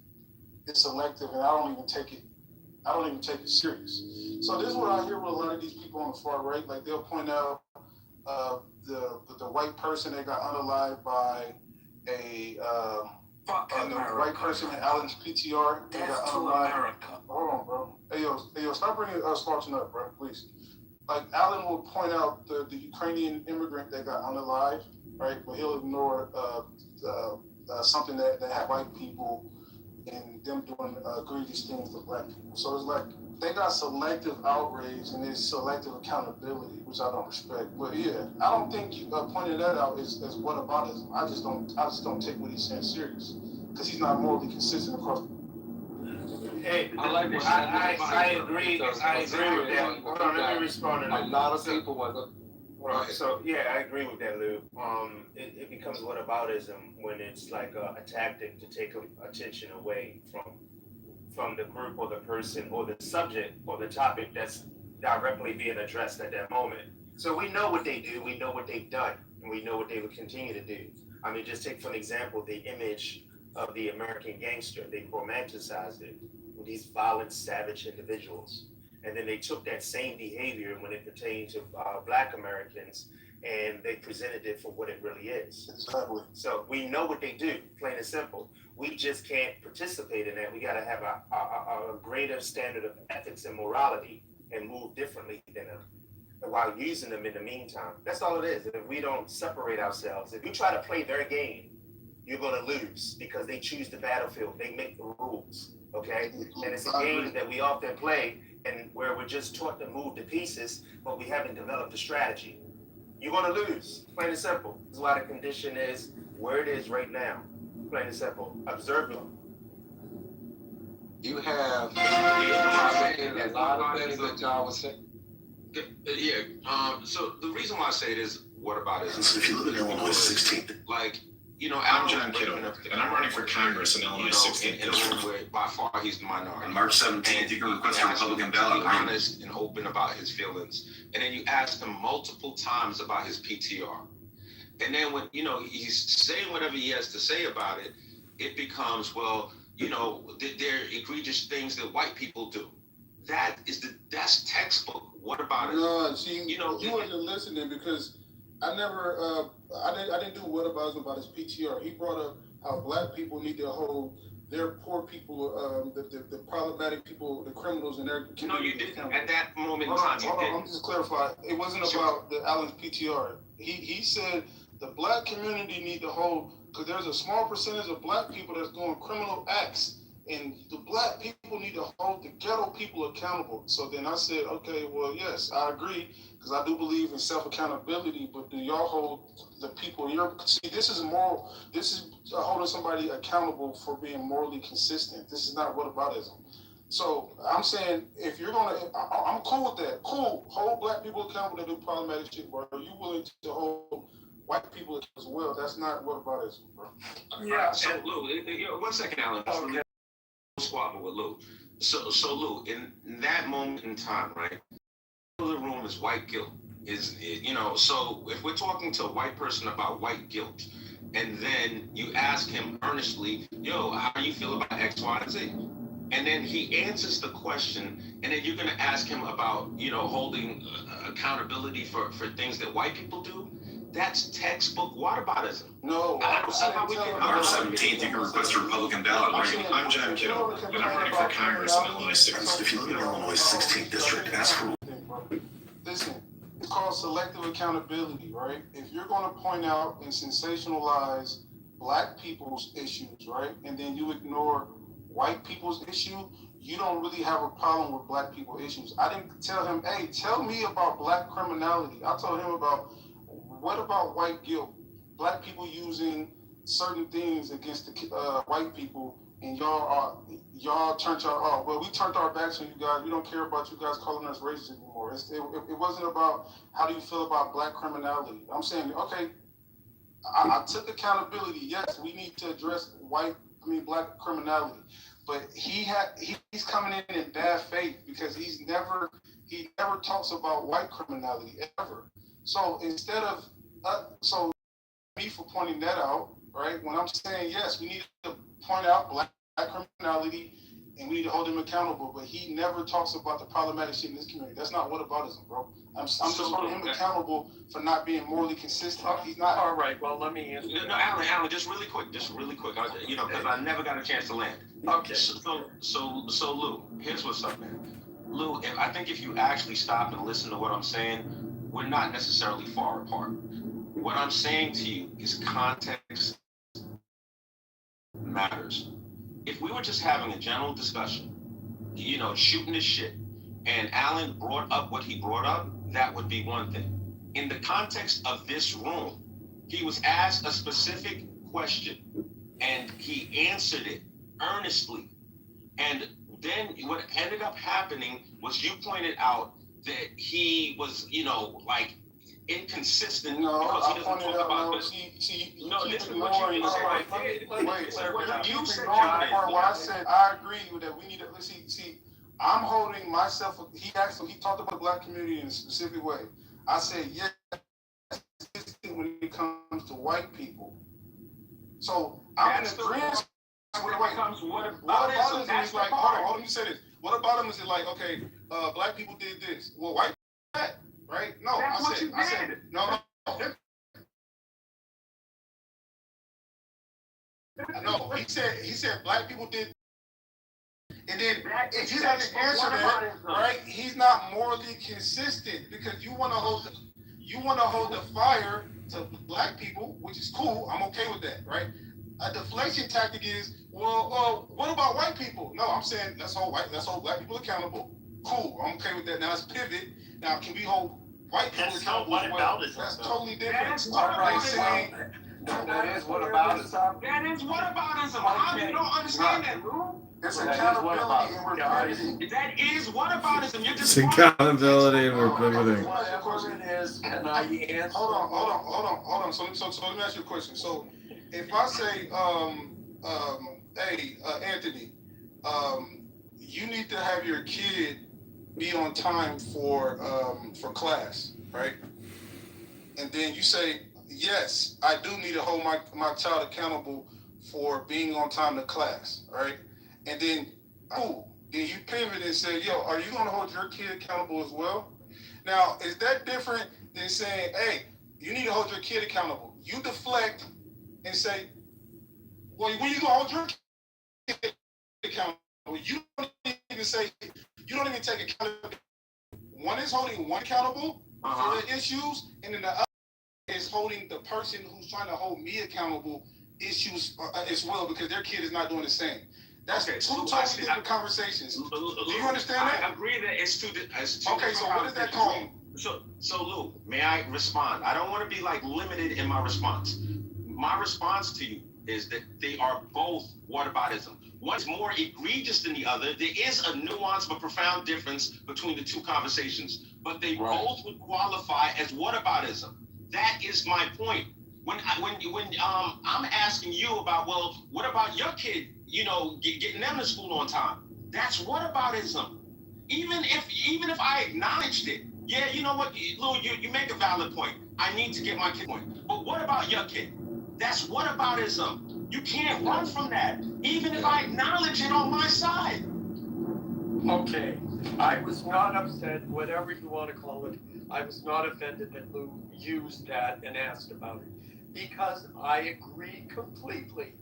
Speaker 14: is selective, and I don't even take it serious. So this is what I hear with a lot of these people on the far right. Like, they'll point out the white person that got unalived by a the white person in Allen's PTR. They got unalived. Hold on, bro. Hey yo, stop bringing us Spartan up, bro, please. like Alan will point out the Ukrainian immigrant that got unalived, right? But he'll ignore something that had white people and them doing egregious things to black people. So it's like they got selective outrage and there's selective accountability, which I don't respect. But yeah, I don't think pointing that out is whataboutism. I just don't take what he's saying serious because he's not morally consistent across.
Speaker 19: Hey, I agree. I agree with that. Hold on, let me respond to that.
Speaker 20: A lot of people was.
Speaker 19: So yeah, I agree with that, Lou. It becomes whataboutism when it's like a tactic to take attention away from the group or the person or the subject or the topic that's directly being addressed at that moment. So we know what they do, we know what they've done, and we know what they would continue to do. I mean, just take for an example the image of the American gangster. They romanticized it with these violent, savage individuals. And then they took that same behavior when it pertained to Black Americans and they presented it for what it really is.
Speaker 14: Exactly.
Speaker 19: So we know what they do, plain and simple. We just can't participate in that. We got to have a greater standard of ethics and morality and move differently than them while using them in the meantime. That's all it is. If we don't separate ourselves, if you try to play their game, you're going to lose because they choose the battlefield. They make the rules, okay? And it's a game that we often play and where we're just taught to move to pieces, but we haven't developed a strategy. You're going to lose, plain and simple. This is why the condition is where it is right now, plain and simple. Observe them.
Speaker 20: You have a lot of things that y'all was saying.
Speaker 13: Yeah. So the reason why I say it is whataboutism.
Speaker 4: If you live in Illinois 16th.
Speaker 13: Like, you know,
Speaker 4: I'm John Kitover, and I'm running for Congress in Illinois 16th
Speaker 13: in a room where by far he's the minority.
Speaker 4: On March 17th, you can request a Republican ballot.
Speaker 13: Be honest and open about his feelings, and then you ask him multiple times about his PTR, and then when he's saying whatever he has to say about it, it becomes there are egregious things that white people do. That's textbook. What about it?
Speaker 14: No, see, you wasn't listening because I never, I didn't do whataboutism about his PTR. He brought up how black people need to hold their poor people, the problematic people, the criminals in their community.
Speaker 13: No, you didn't. At that moment in time,
Speaker 14: Hold on, I'm just clarifying. It wasn't about the Allen's PTR. He said the black community need to hold, because there's a small percentage of black people that's doing criminal acts. And the black people need to hold the ghetto people accountable. So then I said, okay, well, yes, I agree, because I do believe in self-accountability, but do y'all hold the people this is moral, this is holding somebody accountable for being morally consistent. This is not whataboutism. So I'm saying, if you're going to, I'm cool with that. Cool. Hold black people accountable to do problematic shit, bro. Are you willing to hold white people as well? That's not whataboutism, bro.
Speaker 13: Yeah. So, Lou, 1 second, Alan. Okay. Squabbling with Lou. So Lou, in that moment in time, right? The room is white guilt. So if we're talking to a white person about white guilt, and then you ask him earnestly, how do you feel about X, Y, and Z? And then he answers the question, and then you're gonna ask him about, holding accountability for things that white people do. That's textbook whataboutism.
Speaker 14: No,
Speaker 13: I don't see how we can.
Speaker 4: March 17th, you can request a Republican ballot. I'm John Kitover, and I'm running for Congress in Illinois 16th. If you live in Illinois 16th district, ask for.
Speaker 14: Listen, it's called selective accountability, right? If you're going to point out and sensationalize black people's issues, right, and then you ignore white people's issue, you don't really have a problem with black people issues. I didn't tell him, hey, tell me about black criminality. I told him what about white guilt? Black people using certain things against the white people, and y'all turned we turned our backs on you guys. We don't care about you guys calling us racist anymore. It wasn't about how do you feel about black criminality. I'm saying, okay, I took accountability. Yes, we need to address black criminality, but he's coming in bad faith because he never talks about white criminality ever. So instead of me for pointing that out, right? When I'm saying yes, we need to point out black criminality and we need to hold him accountable, but he never talks about the problematic shit in this community. That's not whataboutism, bro. I'm just holding him accountable for not being morally consistent. He's not.
Speaker 11: All right. Well, let me answer.
Speaker 13: No, Alan, just really quick, because I never got a chance to land.
Speaker 11: Okay.
Speaker 13: So Lou, here's what's up, man. Lou, I think if you actually stop and listen to what I'm saying, we're not necessarily far apart. What I'm saying to you is context matters. If we were just having a general discussion, shooting the shit, and Alan brought up what he brought up, that would be one thing. In the context of this room, he was asked a specific question, and he answered it earnestly. And then what ended up happening was you pointed out that he was, inconsistent because he doesn't talk about this. No, this is what you said right there.
Speaker 14: You said what I said. I agree with that. We need to see. I'm holding myself. He talked about the black community in a specific way. I said yes when it comes to white people. So I'm in agreement. What about him is like, hold on, let me say this. What about him is it like, okay, black people did this. Well, white people did that, right? No, I said, no. No, he said black people did. And then if he doesn't answer that, right, he's not morally consistent because you want to hold the fire to black people, which is cool. I'm okay with that, right? A deflation tactic is, well, what about white people? No, I'm saying let's hold black people accountable. Cool, I'm okay with that. Now let's pivot. Now can we hold white people accountable as well? That's totally different.
Speaker 11: That is whataboutism. That is whataboutism. How you don't understand that, Lou?
Speaker 14: It's accountability and we're pivoting.
Speaker 11: That is whataboutism. You're just
Speaker 2: It's accountability and we're pivoting.
Speaker 12: Whatever it is, can I answer?
Speaker 14: Hold on. So let me ask you a question. So if I say, hey, Anthony, you need to have your kid be on time for class, right? And then you say, yes, I do need to hold my child accountable for being on time to class, right? And then, cool. Then you pivot and say, yo, are you going to hold your kid accountable as well? Now, is that different than saying, hey, you need to hold your kid accountable? You deflect and say, well, when you going to hold your kid accountable, you don't even take accountability. One is holding one accountable for the issues, and then the other is holding the person who's trying to hold me accountable issues as well because their kid is not doing the same. That's two totally different conversations. Do you understand that?
Speaker 13: I agree that it's two.
Speaker 14: Okay, so what is that called?
Speaker 13: So Lou, may I respond? I don't want to be limited in my response. My response to you is that they are both whataboutism. One's more egregious than the other. There is a nuance but profound difference between the two conversations, but they both would qualify as whataboutism. That is my point. When I'm asking you about, well, what about your kid? Getting them to school on time. That's whataboutism. Even if I acknowledged it, yeah, you know what, Lou, you make a valid point. I need to get my kid point. But what about your kid? That's whataboutism. You can't run from that, even if I acknowledge it on my side.
Speaker 12: Okay, I was not upset, whatever you want to call it. I was not offended that Lou used that and asked about it because I agree completely.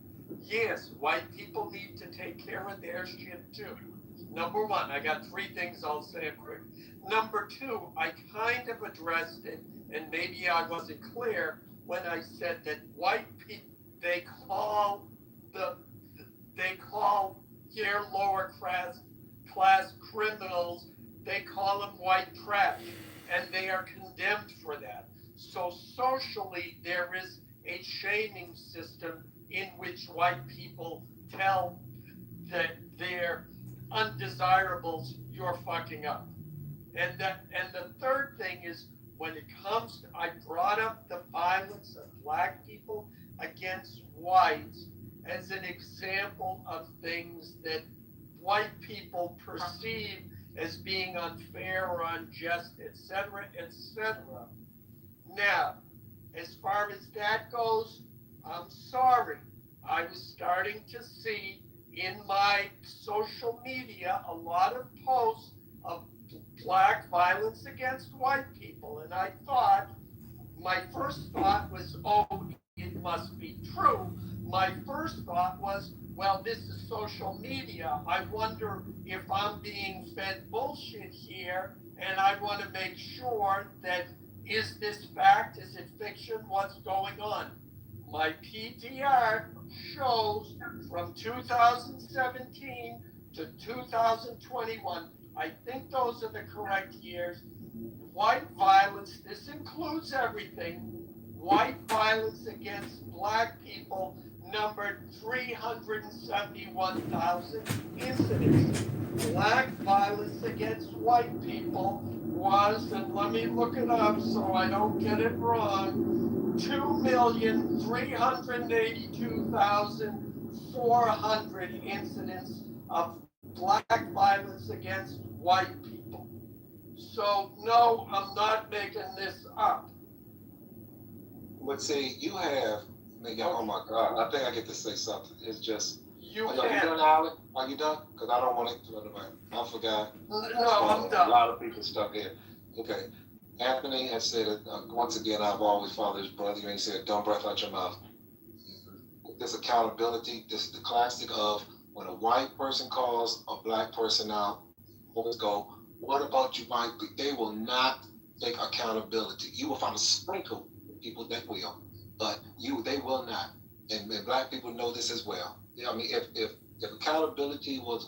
Speaker 12: Yes, white people need to take care of their shit too. Number one, I got three things I'll say quick. Number two, I kind of addressed it, and maybe I wasn't clear when I said that white people, they call their lower class criminals, they call them white trash, and they are condemned for that. So socially, there is a shaming system in which white people tell that they're undesirables, you're fucking up. And the third thing is, when it comes to, I brought up the violence of black people against whites as an example of things that white people perceive as being unfair or unjust, etc., etc. Now, as far as that goes, I'm sorry. I was starting to see in my social media a lot of posts of black violence against white people. And I thought, my first thought was, oh, it must be true, my first thought was, well, this is social media. I wonder if I'm being fed bullshit here, and I want to make sure that, is this fact, is it fiction, what's going on? My PTR shows from 2017 to 2021, I think those are the correct years, white violence, this includes everything, white violence against black people numbered 371,000 incidents. Black violence against white people was, and let me look it up so I don't get it wrong, 2,382,400 incidents of black violence against white people. So no, I'm not making this up.
Speaker 20: But see, you have, oh my God, I think I get to say something. It's just, are you done, Alan? Are you done? Because I don't want it to run away. I forgot.
Speaker 12: No, I'm done.
Speaker 20: A lot of people stuck here. Okay. Anthony has said it, once again, I've always followed his brother. And he said, don't breath out your mouth. This accountability, this is the classic of when a white person calls a black person out, always go, what about you white people? They will not take accountability. You will find a sprinkle of people that will, but they will not. And black people know this as well. I mean, if accountability was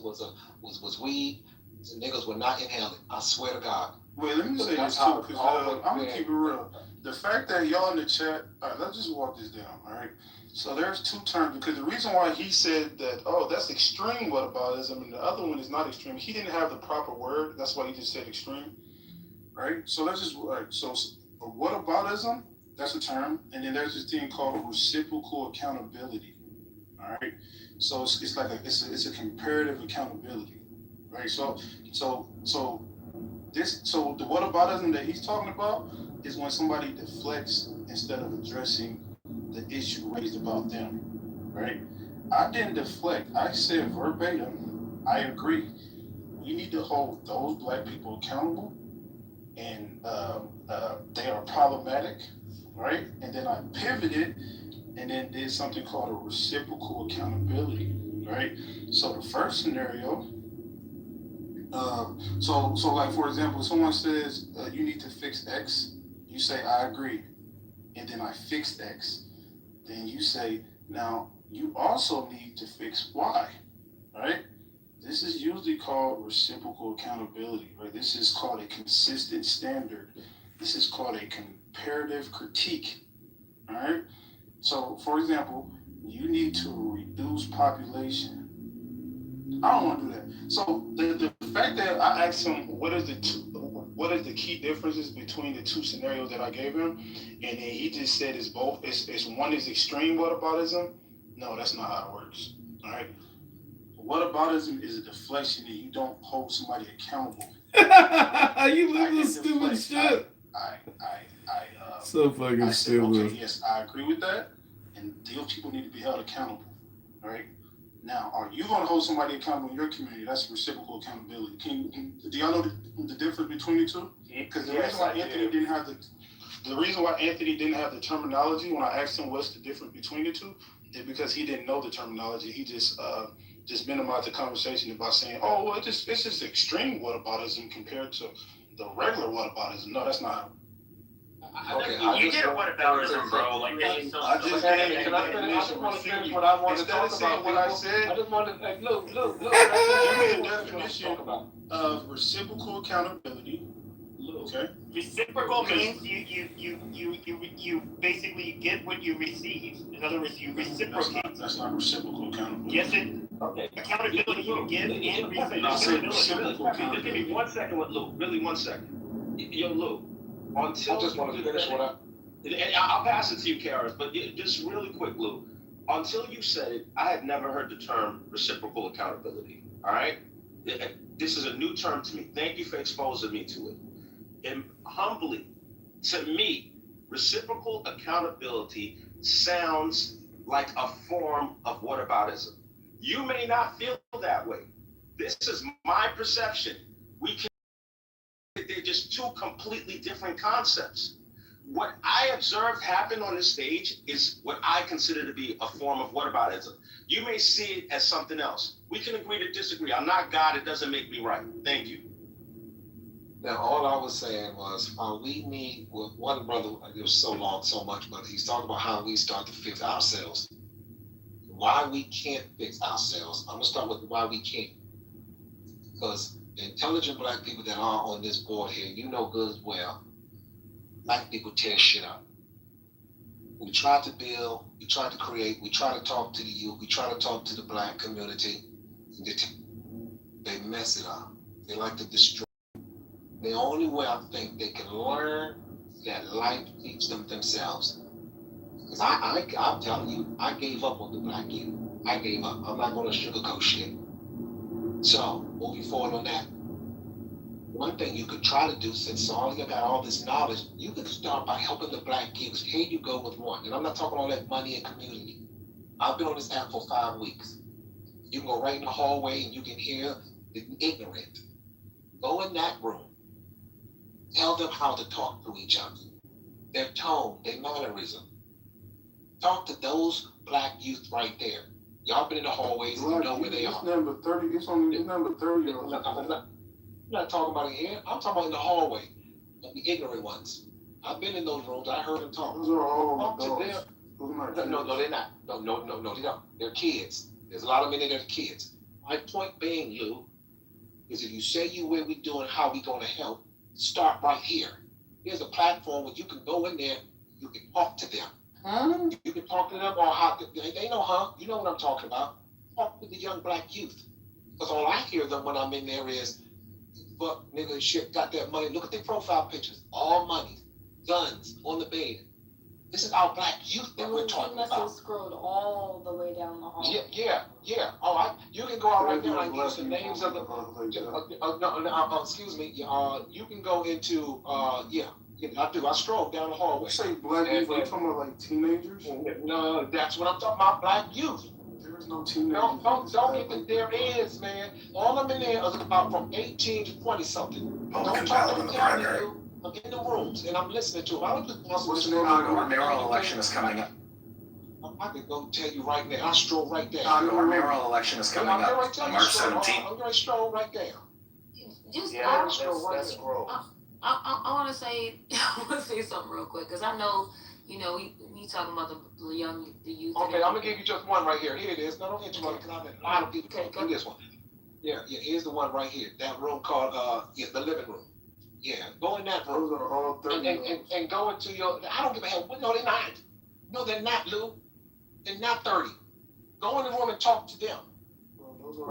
Speaker 20: weed, the niggas would not inhale it. I swear to God.
Speaker 14: Wait, let me say this too, because I'm gonna keep it real. The fact that y'all in the chat, all right, let's just walk this down, all right? So there's two terms, because the reason why he said that, oh, that's extreme whataboutism, and the other one is not extreme, he didn't have the proper word. That's why he just said extreme, right? So let's just, all right, so whataboutism, that's a term, and then there's this thing called reciprocal accountability, all right? So it's like it's a comparative accountability, right? So the whataboutism that he's talking about is when somebody deflects instead of addressing the issue raised about them, right? I didn't deflect. I said verbatim, I agree. We need to hold those black people accountable, and they are problematic, right? And then I pivoted and then did something called a reciprocal accountability, right? So the first scenario, so like, for example, someone says you need to fix X, you say I agree, and then I fixed X. Then you say, now you also need to fix Y, right? This is usually called reciprocal accountability, right? This is called a consistent standard. This is called a comparative critique, all right? So, for example, you need to reduce population. I don't want to do that. So the fact that I asked him what is the key differences between the two scenarios that I gave him, and then he just said it's both. It's one is extreme whataboutism. No, that's not how it works. All right. Whataboutism is a deflection, and you don't hold somebody accountable.
Speaker 2: You little stupid shit. So fucking
Speaker 14: I said,
Speaker 2: stupid.
Speaker 14: okay, yes, I agree with that, and those people need to be held accountable. All right. Now, are you going to hold somebody accountable in your community? That's reciprocal accountability. Do y'all know the difference between the two? Because the reason why Anthony didn't have the terminology when I asked him what's the difference between the two is because he didn't know the terminology. He just minimized the conversation by saying, "Oh, well, it's just extreme whataboutism compared to the regular whataboutism." No, that's not.
Speaker 20: Okay,
Speaker 11: you did whataboutism, bro. Like that.
Speaker 14: I just gave you the definition.
Speaker 20: What I wanted to
Speaker 14: Instead
Speaker 20: talk
Speaker 14: of saying
Speaker 20: about,
Speaker 14: what I said,
Speaker 20: I just wanted to, look.
Speaker 14: give me a definition of reciprocal accountability. Okay.
Speaker 18: Reciprocal means you basically get what you receive. In other words, you reciprocate.
Speaker 14: That's not reciprocal accountability.
Speaker 18: Yes, accountability you give and
Speaker 14: reciprocal accountability.
Speaker 13: Just give me 1 second with Lou. Really 1 second. Yo, Lou. Until
Speaker 20: I just want to finish what
Speaker 13: and I'll pass it to you, Karis, but just really quick, Lou. Until you said it, I had never heard the term reciprocal accountability. All right? This is a new term to me. Thank you for exposing me to it. And humbly, to me, reciprocal accountability sounds like a form of whataboutism. You may not feel that way. This is my perception. They're just two completely different concepts. what I observed happen on this stage is what I consider to be a form of whataboutism. You may see it as something else. We can agree to disagree. I'm not God. It doesn't make me right. Thank you.
Speaker 20: Now, all I was saying was, we need, well, one brother, it was so long, so much, but he's talking about how we start to fix ourselves. Why we can't fix ourselves. I'm gonna start with why we can't. Because the intelligent black people that are on this board here, you know good as well, black people tear shit up. We try to build, we try to create, we try to talk to the youth, we try to talk to the black community. They mess it up. They like to destroy. The only way I think they can learn that life teach them themselves. Because I'm telling you, I gave up on the black youth. I gave up. I'm not going to sugarcoat shit. So, moving forward on that, one thing you could try to do, since all of you got all this knowledge, you could start by helping the black youth. Here you go with one. And I'm not talking all that money and community. I've been on this app for 5 weeks. You can go right in the hallway and you can hear the ignorant. Go in that room. Tell them how to talk to each other. Their tone, their mannerism. Talk to those black youth right there. Y'all been in the hallways, you know where they are.
Speaker 14: It's number 30. It's number 30 year olds.
Speaker 20: I'm not talking about it here. I'm talking about in the hallway. The ignorant ones. I've been in those rooms. I heard them talk.
Speaker 14: Those are all
Speaker 20: talk to
Speaker 14: adults.
Speaker 20: them.
Speaker 14: Those are not
Speaker 20: No, they're not. No, they don't. They're kids. There's a lot of men that are kids. My point being, Lou, is if you say you where we doing, how we going to help, start right here. Here's a platform where you can go in there, you can talk to them. Huh? You can talk to them or how they know, huh? You know what I'm talking about. Talk to the young black youth. Because all I hear them when I'm in there is, fuck, nigga, shit, got that money. Look at their profile pictures. All money, guns on the bed. This is our black youth that we're talking about.
Speaker 15: You must have scrolled all the way down the hall.
Speaker 20: Yeah. Oh, you can go out right now and use the names of the. Excuse me. You can go into I do. I stroll down the hallway.
Speaker 14: You say black youth? You talking about like teenagers?
Speaker 20: No, that's what I'm talking about. Black youth.
Speaker 14: There's no teenagers.
Speaker 20: Don't get the. There is, man. All of them in there is about from 18 to 20 something. Don't talk to the primary. I'm in the rooms and I'm listening to them. I don't just want to
Speaker 4: Chicago mayoral election is coming up.
Speaker 20: I could go tell you right now. I stroll right there.
Speaker 4: Chicago mayoral election is coming up on March 17th.
Speaker 20: I'm going to stroll right there.
Speaker 15: Just
Speaker 19: let's
Speaker 15: scroll. I want to say something real quick because I know, we talking about the youth.
Speaker 20: Okay, I'm gonna give you just one right here. Here it is. No, don't interrupt because I mean a lot of people can't do this one. Yeah. Here's the one right here. That room called the living room. Yeah, go in that room.
Speaker 14: Those are all 30
Speaker 20: and go into your. I don't give a hell. No, they're not. No, they're not, Lou. They're not 30. Go in the room and talk to them.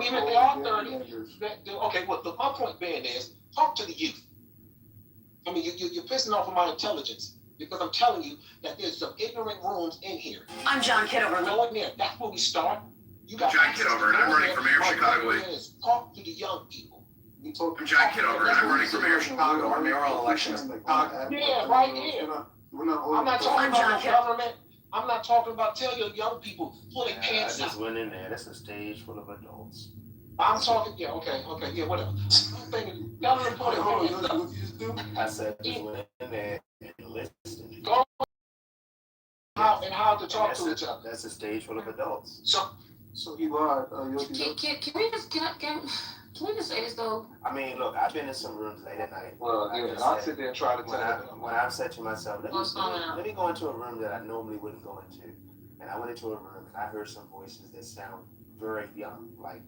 Speaker 20: Even if they are 30. Okay, well, my point being is talk to the youth. I mean, you're pissing off of my intelligence because I'm telling you that there's some ignorant rooms in here.
Speaker 10: I'm John Kitover.
Speaker 20: Go in there. That's where we start. You got
Speaker 4: John Kitover, and I'm running for mayor of Chicago.
Speaker 20: Talk to the young people.
Speaker 4: I'm John Kitover, and I'm running for mayor of Chicago. Our mayoral election is
Speaker 20: yeah, right here. I'm not talking about government. I'm not talking about tell your young people pull their pants
Speaker 19: I just
Speaker 20: out.
Speaker 19: went in there. That's a stage full of adults.
Speaker 20: I'm talking, okay, whatever. I'm thinking, government pull their pants out.
Speaker 19: I said just went in there and listened.
Speaker 20: Go how to talk to each other.
Speaker 19: That's a stage full of adults.
Speaker 14: So he lied.
Speaker 15: Can we just say this though?
Speaker 19: I mean, look, I've been in some rooms late at night.
Speaker 20: Well, I'll sit there and try to tell you.
Speaker 19: When I've said to myself, let me go into a room that I normally wouldn't go into. And I went into a room and I heard some voices that sound very young, like,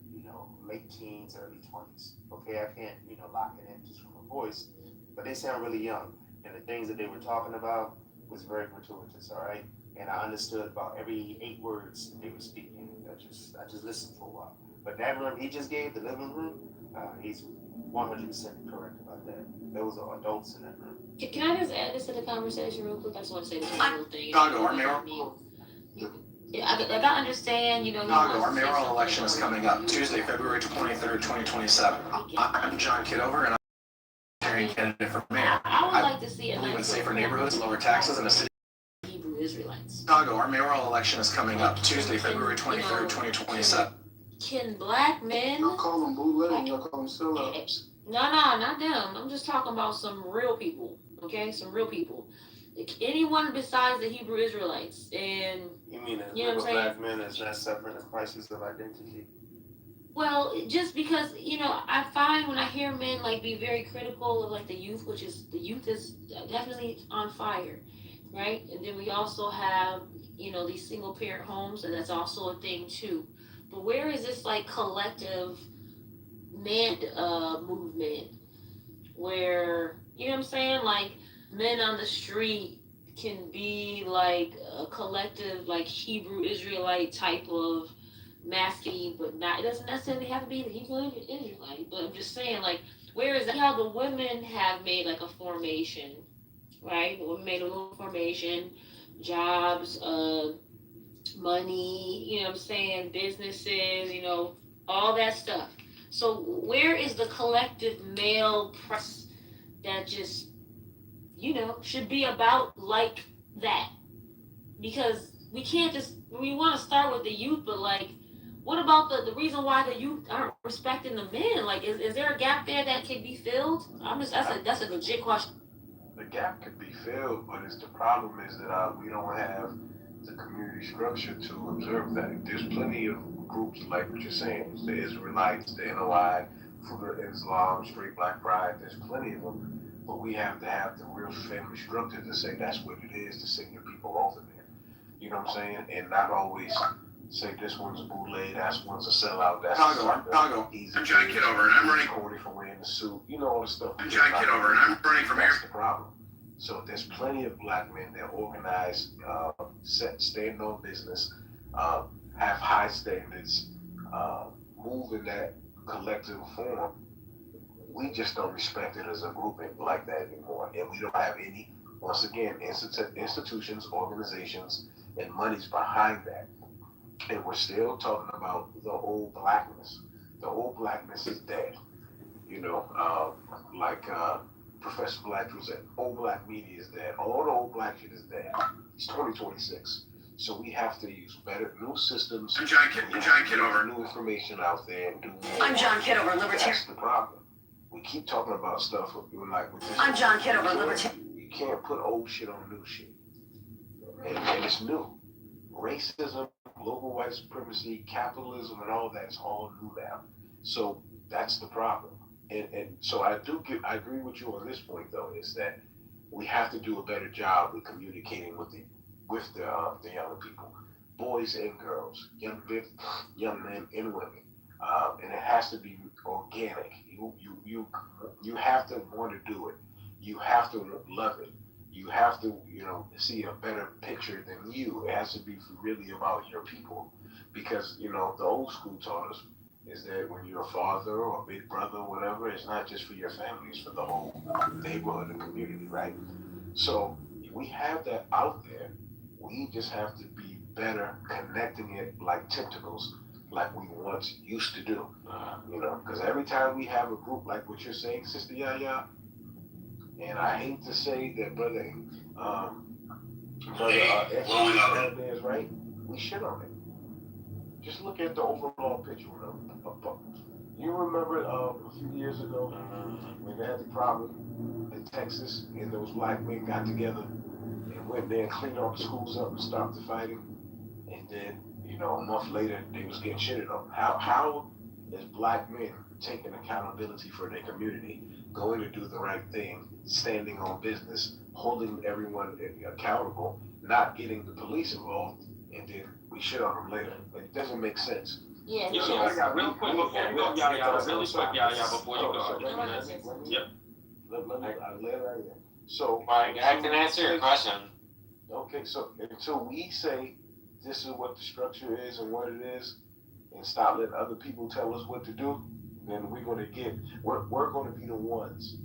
Speaker 19: late teens, early 20s. Okay, I can't, lock it in just from a voice, but they sound really young. And the things that they were talking about was very gratuitous, all right? And I understood about every 8 words that they were speaking. I just listened for a while. But that room he just gave, the living room, he's 100% correct about that. There was adults in that room.
Speaker 15: Can I just add this to the conversation real quick? I just want to say this one little thing.
Speaker 4: Chicago, our mayoral.
Speaker 15: I understand,
Speaker 4: Chicago, our mayoral election is coming up Tuesday, February 23rd, 2027. I'm John Kitover, and I'm a candidate for mayor.
Speaker 15: I would like to see
Speaker 4: I believe in safer neighborhoods, lower taxes, and a city.
Speaker 15: Hebrew Israelites.
Speaker 4: Chicago, our mayoral election is coming up Tuesday, February 23rd, 2027.
Speaker 15: Can black men?
Speaker 14: Y'all call them bootleg, y'all call them sellouts.
Speaker 15: No, not them. I'm just talking about some real people, okay? Some real people. anyone besides the Hebrew Israelites. And
Speaker 19: You mean a
Speaker 15: you know
Speaker 19: group
Speaker 15: what
Speaker 19: of
Speaker 15: I'm saying?
Speaker 19: black men that's not suffering a crisis of identity?
Speaker 15: Well, just because, I find when I hear men like be very critical of like the youth, the youth is definitely on fire, right? And then we also have, these single parent homes, and that's also a thing too. But where is this like collective man movement where, you know what I'm saying? Like men on the street can be like a collective, like Hebrew Israelite type of masculine, but not, it doesn't necessarily have to be the Hebrew Israelite, but I'm just saying, like, where is that? How the women have made like a formation, right? The women made a little formation, jobs, money, you know what I'm saying, businesses, all that stuff. So where is the collective male press that just, should be about like that? Because we can't just, we want to start with the youth, but like, what about the reason why the youth aren't respecting the men? Like, is there a gap there that can be filled? That's a legit question.
Speaker 16: The gap could be filled, but the problem is that we don't have the community structure to observe that. There's plenty of groups like what you're saying, the Israelites, the NOI, Fruit of Islam, Straight Black Pride. There's plenty of them, but we have to have the real family structure to say that's what it is, to send your people over there. You know what I'm saying? And not always say this one's a bootleg, that one's a sellout, that's
Speaker 4: Chicago. I'm John Kitover, and I'm running
Speaker 16: for wearing the suit. All the stuff.
Speaker 4: I'm John Kitover, and I'm running for mayor.
Speaker 16: That's the problem. So there's plenty of black men that organize, stand on business, have high standards, move in that collective form. We just don't respect it as a grouping like that anymore, and we don't have any. Once again, institutions, organizations, and money's behind that. And we're still talking about the old blackness. The old blackness is dead. Like Professor Black was said, old black media is dead. All the old black shit is dead. It's 2026. So we have to use better new systems.
Speaker 4: I'm John Kitover.
Speaker 16: New information out there and do more.
Speaker 10: I'm John Kitover, Libertarian.
Speaker 16: That's the problem. We keep talking about stuff like with this.
Speaker 10: I'm John Kitover, Libertarian.
Speaker 16: You can't put old shit on new shit. And it's new. Racism, global white supremacy, capitalism, and all that is all new now. So that's the problem. And so I agree with you on this point though, is that we have to do a better job with communicating with the young people, boys and girls, young men and women, and it has to be organic. You have to want to do it. You have to love it. You have to, see a better picture than you. It has to be really about your people, because the old school taught us is that when you're a father or a big brother or whatever, it's not just for your family, it's for the whole neighborhood and community, right? So we have that out there. We just have to be better connecting it like tentacles, like we once used to do. Because every time we have a group like what you're saying, Sister Yaya, and I hate to say that, brother, is right, we shit on it. Just look at the overall picture. You remember a few years ago when they had the problem in Texas and those black men got together and went there and cleaned all the schools up and stopped the fighting, and then a month later they was getting shitted on. How is black men taking accountability for their community, going to do the right thing, standing on business, holding everyone accountable, not getting the police involved, and then we shit on them later? It doesn't make sense.
Speaker 15: Yeah.
Speaker 13: Real quick before we go, really quick, before you go. Yep.
Speaker 16: Let me lay it right here. So
Speaker 21: I can answer your question.
Speaker 16: Okay, so until we say this is what the structure is and what it is, and stop letting other people tell us what to do, then we're going to be the ones,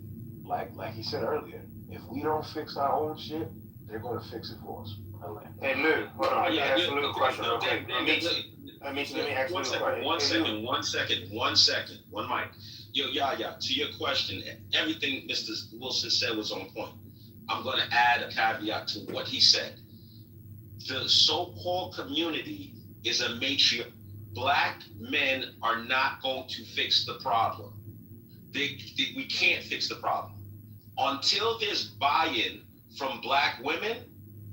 Speaker 16: like he said earlier, if we don't fix our own shit, they're going to fix it for us.
Speaker 19: Hey Lou, hold on, let me ask you a little question. Let me ask you a question.
Speaker 13: One second. One mic. Yaya, to your question, everything Mr. Wilson said was on point. I'm going to add a caveat to what he said. The so-called community is a matriarch. Black men are not going to fix the problem. We can't fix the problem. Until there's buy-in from Black women,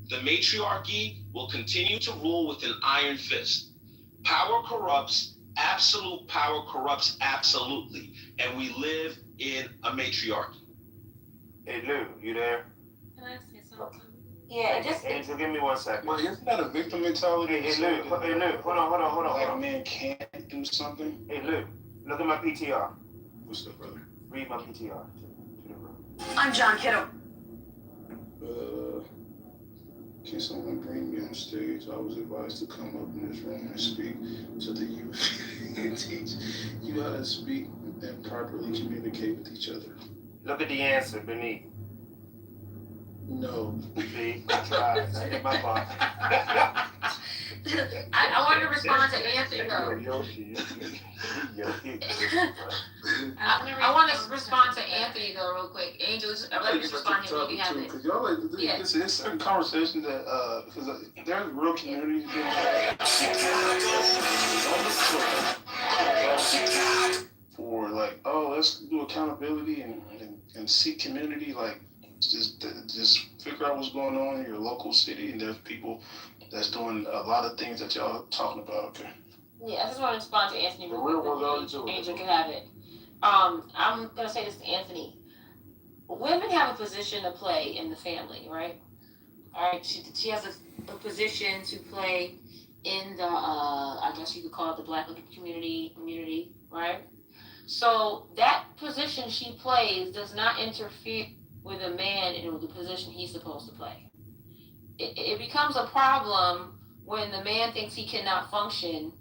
Speaker 13: the matriarchy will continue to rule with an iron fist. Power corrupts, absolute power corrupts absolutely, and we live in a matriarchy.
Speaker 19: Hey Lou, you there?
Speaker 15: Can I say something?
Speaker 19: Yeah, Angel, give me 1 second.
Speaker 14: Well, isn't that a victim mentality?
Speaker 19: Hey Lou, hold on.
Speaker 14: Black men can't do something.
Speaker 19: Hey Lou, look at my PTR.
Speaker 14: What's up, brother?
Speaker 19: Read my PTR to the room.
Speaker 7: I'm John Kitover.
Speaker 14: Can someone bring me on stage? I was advised to come up in this room and speak to the youth and teach you how to speak and properly communicate with each other.
Speaker 19: Look at the answer beneath.
Speaker 14: No.
Speaker 19: See, I tried. I hit my box.
Speaker 15: I wanted to respond to Anthony though. I want to respond to Anthony though real quick. Angel, I'd like to respond to him if you have it.
Speaker 14: Because y'all like to do this. It's certain conversation that because there's real communities for like, oh, let's do accountability and seek community, like just figure out what's going on in your local city, and there's people that's doing a lot of things that y'all talking about. Okay.
Speaker 15: Yeah, I just want to respond to Anthony real quick. Angel can have it. I'm gonna say this to Anthony. Women have a position to play in the family, right? All right, she has a position to play in the I guess you could call it the Black community, right? So that position she plays does not interfere with a man in the position he's supposed to play. It becomes a problem when the man thinks he cannot function.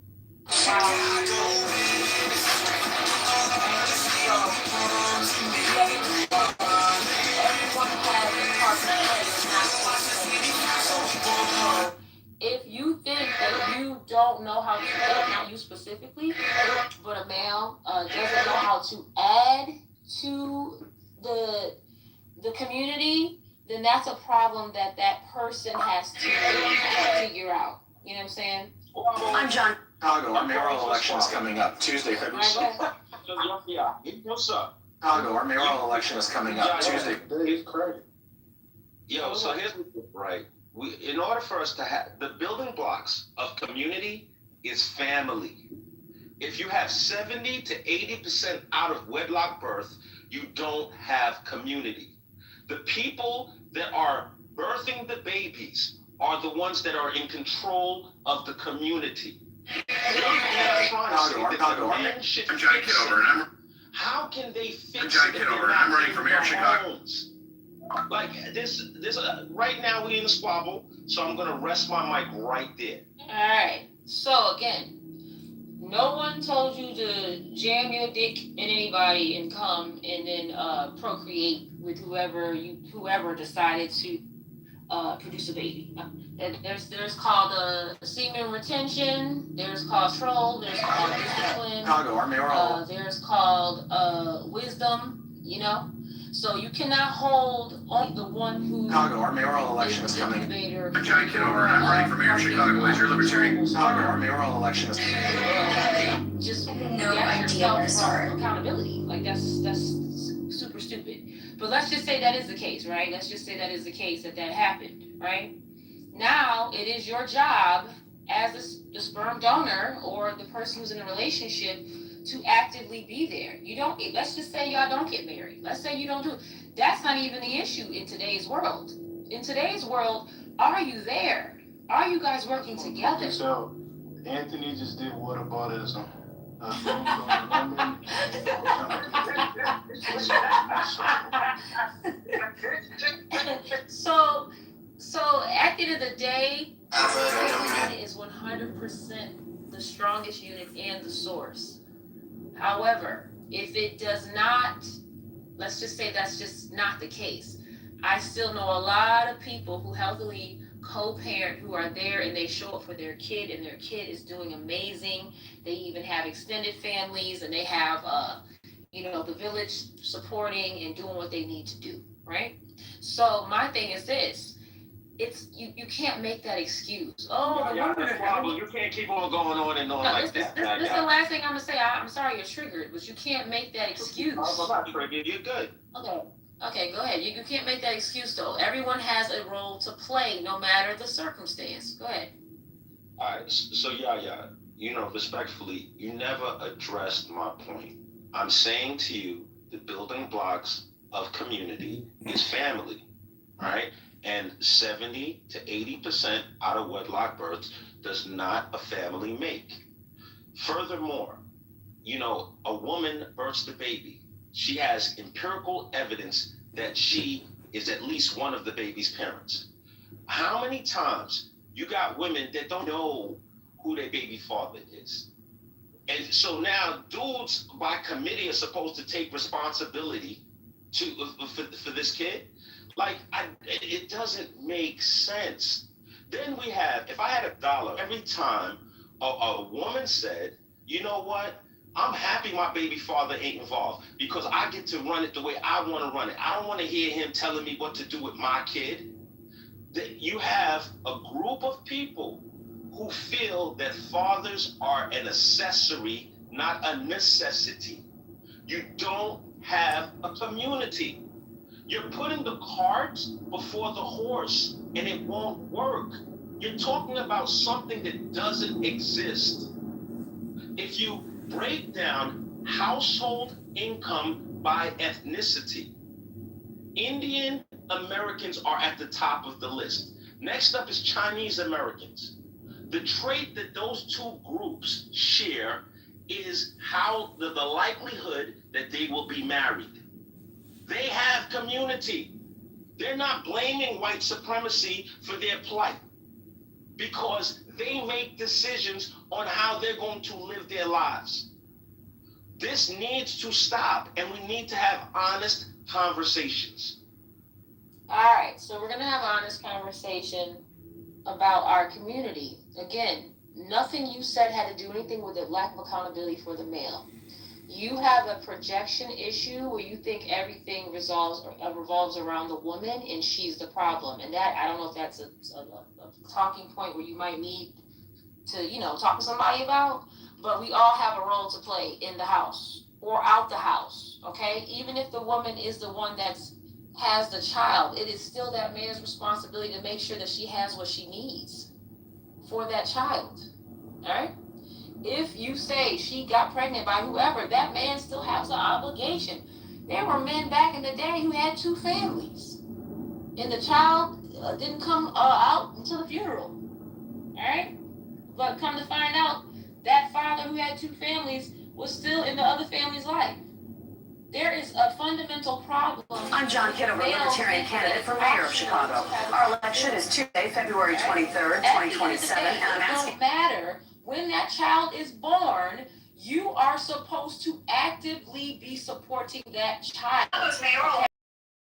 Speaker 15: If you think that you don't know how to, not you specifically, but a male doesn't know how to add to the community, then that's a problem that person has to figure out. You know what I'm saying?
Speaker 3: I'm John. Chicago, our mayoral election is coming up Tuesday, February 6th.
Speaker 13: What's up?
Speaker 3: Chicago, our mayoral election is coming up Tuesday.
Speaker 13: Yo, so here's what's right. In order for us to have the building blocks of community is family. If you have 70 to 80% out of wedlock birth, you don't have community. The people that are birthing the babies are the ones that are in control of the community.
Speaker 3: I'm John Kitover, and
Speaker 13: how can they fix
Speaker 3: I'm John Kitover, and I'm running for mayor of Chicago.
Speaker 13: Like this right now we in a squabble, so I'm gonna rest my mic right there.
Speaker 15: All right. So again, no one told you to jam your dick in anybody and come and then procreate with whoever decided to produce a baby. There's called semen retention. There's called troll. There's called discipline.
Speaker 3: Chicago, our mayoral.
Speaker 15: There's called wisdom. You know. So you cannot hold only the one who.
Speaker 3: Chicago, our mayoral election is coming.
Speaker 15: I'm
Speaker 3: John Kitover, and I'm running for mayor of Chicago as your libertarian. Chicago, our mayoral election is coming.
Speaker 15: Just
Speaker 3: no idea where to start.
Speaker 15: Accountability, like that's super stupid. But let's just say that is the case, right? Let's just say that is the case that happened, right? Now it is your job as the sperm donor or the person who's in a relationship to actively be there. You don't, let's just say y'all don't get married. Let's say you don't do it. That's not even the issue in today's world. In today's world, are you there? Are you guys working together?
Speaker 14: So Anthony just did whataboutism.
Speaker 15: So at the end of the day, it is 100% the strongest unit and the source. However, if it does not, let's just say that's just not the case. I still know a lot of people who healthily co-parent who are there and they show up for their kid and their kid is doing amazing. They even have extended families and they have, the village supporting and doing what they need to do, right? So my thing is this. It's you can't make that excuse. Oh,
Speaker 13: you can't keep on going on and on like that.
Speaker 15: This is the last thing I'm gonna say. I'm sorry you're triggered, but you can't make that excuse.
Speaker 13: I'm not triggered. You're good.
Speaker 15: Okay. Okay, go ahead. You can't make that excuse though. Everyone has a role to play, no matter the circumstance. Go ahead.
Speaker 13: All right, so yeah, respectfully, you never addressed my point. I'm saying to you, the building blocks of community is family, right? And 70 to 80% out of wedlock births does not a family make. Furthermore, a woman births the baby. She has empirical evidence that she is at least one of the baby's parents. How many times you got women that don't know who their baby father is? And so now dudes by committee are supposed to take responsibility for this kid. It doesn't make sense. Then we have, if I had $1 every time a woman said, you know what? I'm happy my baby father ain't involved because I get to run it the way I want to run it. I don't want to hear him telling me what to do with my kid. That you have a group of people who feel that fathers are an accessory, not a necessity. You don't have a community. You're putting the cart before the horse, and it won't work. You're talking about something that doesn't exist. If you break down household income by ethnicity, Indian Americans are at the top of the list. Next up is Chinese Americans. The trait that those two groups share is how the likelihood that they will be married. They have community. They're not blaming white supremacy for their plight because they make decisions on how they're going to live their lives. This needs to stop, and we need to have honest conversations.
Speaker 15: All right, so we're going to have an honest conversation about our community. Again, nothing you said had to do anything with the lack of accountability for the male. You have a projection issue where you think everything revolves around the woman and she's the problem. And that, I don't know if that's a talking point where you might need to, talk to somebody about, but we all have a role to play in the house or out the house, okay? Even if the woman is the one has the child, it is still that man's responsibility to make sure that she has what she needs for that child, all right? If you say she got pregnant by whoever, that man still has an obligation. There were men back in the day who had 2 families, and the child didn't come out until the funeral, all right? But come to find out, that father who had 2 families was still in the other family's life. There is a fundamental problem.
Speaker 6: I'm John Kitover, Libertarian candidate for mayor of Chicago. Our election is Tuesday, February 23rd, 2027, and I'm asking...
Speaker 15: It don't matter. When that child is born, you are supposed to actively be supporting that child. Okay?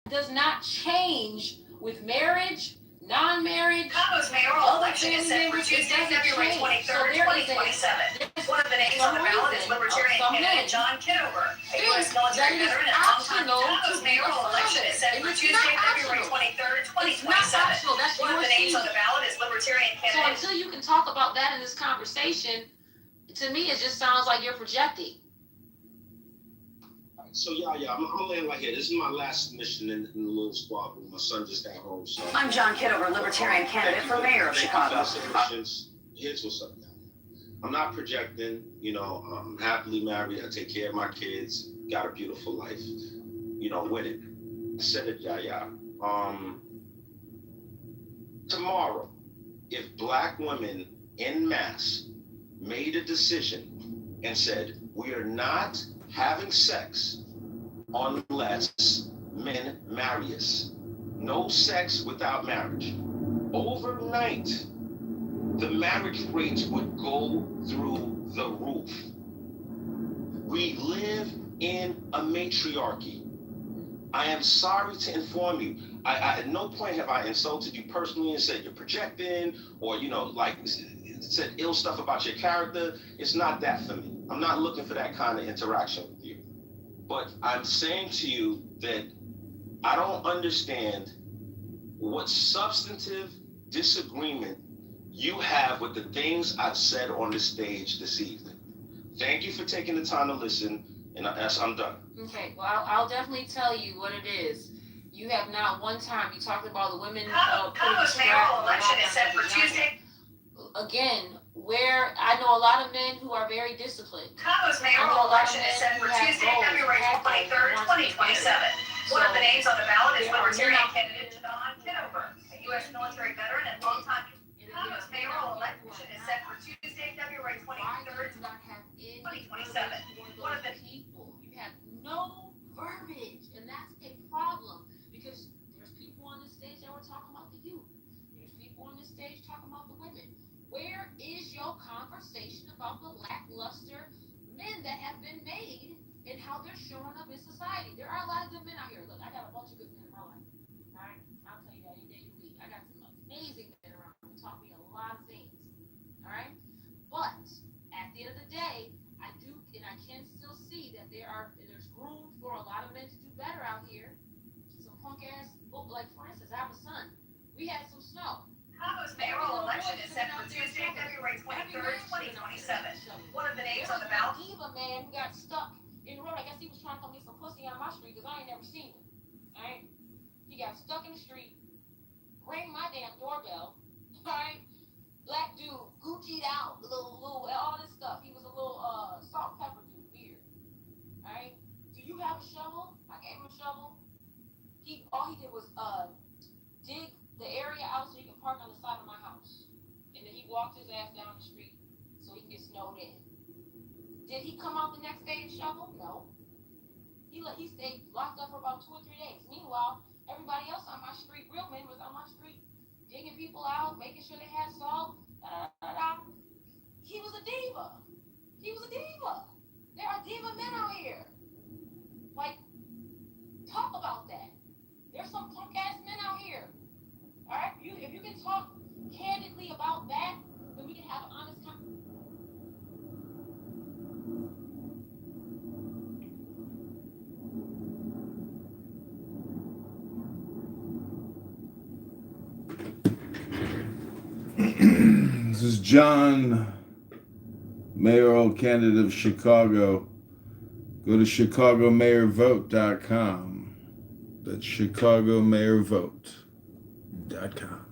Speaker 15: It does not change with marriage, non-marriage.
Speaker 6: Chicago's mayoral election is set for Tuesday, February 23rd, 2027. One of the names on the ballot is Libertarian candidate John Kitover, a U.S. military veteran and longtime Chicago's mayoral election is set for Tuesday, February 23rd, 2027. One of the names on the ballot is Libertarian candidate.
Speaker 15: So until you can talk about that in this conversation, to me it just sounds like you're projecting.
Speaker 13: So I'm gonna land right here. This is my last mission in the little squad room. My son just got home. So
Speaker 6: I'm John Kitover, Libertarian candidate for mayor of Chicago.
Speaker 13: Here's what's up, y'all. I'm not projecting. I'm happily married. I take care of my kids. Got a beautiful life. Winning. I said it, tomorrow, if Black women en masse made a decision and said, we are not having sex unless men marry us. No sex without marriage. Overnight, the marriage rates would go through the roof. We live in a matriarchy. I am sorry to inform you. I at no point have I insulted you personally and said you're projecting or, said ill stuff about your character. It's not that for me. I'm not looking for that kind of interaction with you. But I'm saying to you that I don't understand what substantive disagreement you have with the things I've said on the stage this evening. Thank you for taking the time to listen, and I'm done.
Speaker 15: Okay, well, I'll definitely tell you what it is. You have not one time, you talked about the women
Speaker 6: Chicago's mayoral election is set for Tuesday.
Speaker 15: Again, where I know a lot of men who are very disciplined.
Speaker 6: Chicago's mayoral election is set for Tuesday, February 23rd, 2027. One of the names on the ballot is Libertarian candidate John Kitover, a U.S. military veteran and longtime. Chicago's mayoral election is set for Tuesday, February 23rd, 2027. One of the
Speaker 15: people, you have no verbiage, and that's a problem because there's people on the stage that were talking about the youth. There's people on the stage talking about the women. Where is your conversation about the lackluster men that have been made and how they're showing up in society? There are a lot of good men out here. Look, I got a bunch of good men in my life. All right, I'll tell you that any day of the week. I got some amazing men around who taught me a lot of things. All right, but at the end of the day, I do, and I can still see that there's room for a lot of men to do better out here. Some punk ass, like for instance, I have a son. We had some snow.
Speaker 6: Chicago's mayoral election is set for Tuesday, February 23rd, 2027. One of the names on the ballot.
Speaker 15: Diva man who got stuck in the road. I guess he was trying to come get some pussy on my street because I ain't never seen him. Alright? He got stuck in the street, rang my damn doorbell. Alright? Black dude, Gucci'd out, little, all this stuff. He was a little salt pepper dude, weird. Alright? Do you have a shovel? I gave him a shovel. All he did was dig the area out so he can park on the side of my house. And then he walked his ass down the street so he can get snowed in. Did he come out the next day and shovel? No. He stayed locked up for about 2 or 3 days. Meanwhile, everybody else on my street, real men, was on my street, digging people out, making sure they had salt. He was a diva. He was a diva. There are diva men out here. Like, talk about that. There's some punk ass men out here. All right, if you can talk candidly about that, then we can have an honest conversation.
Speaker 5: This is John, mayoral candidate of Chicago. Go to chicagomayorvote.com. That's chicagomayorvote.com.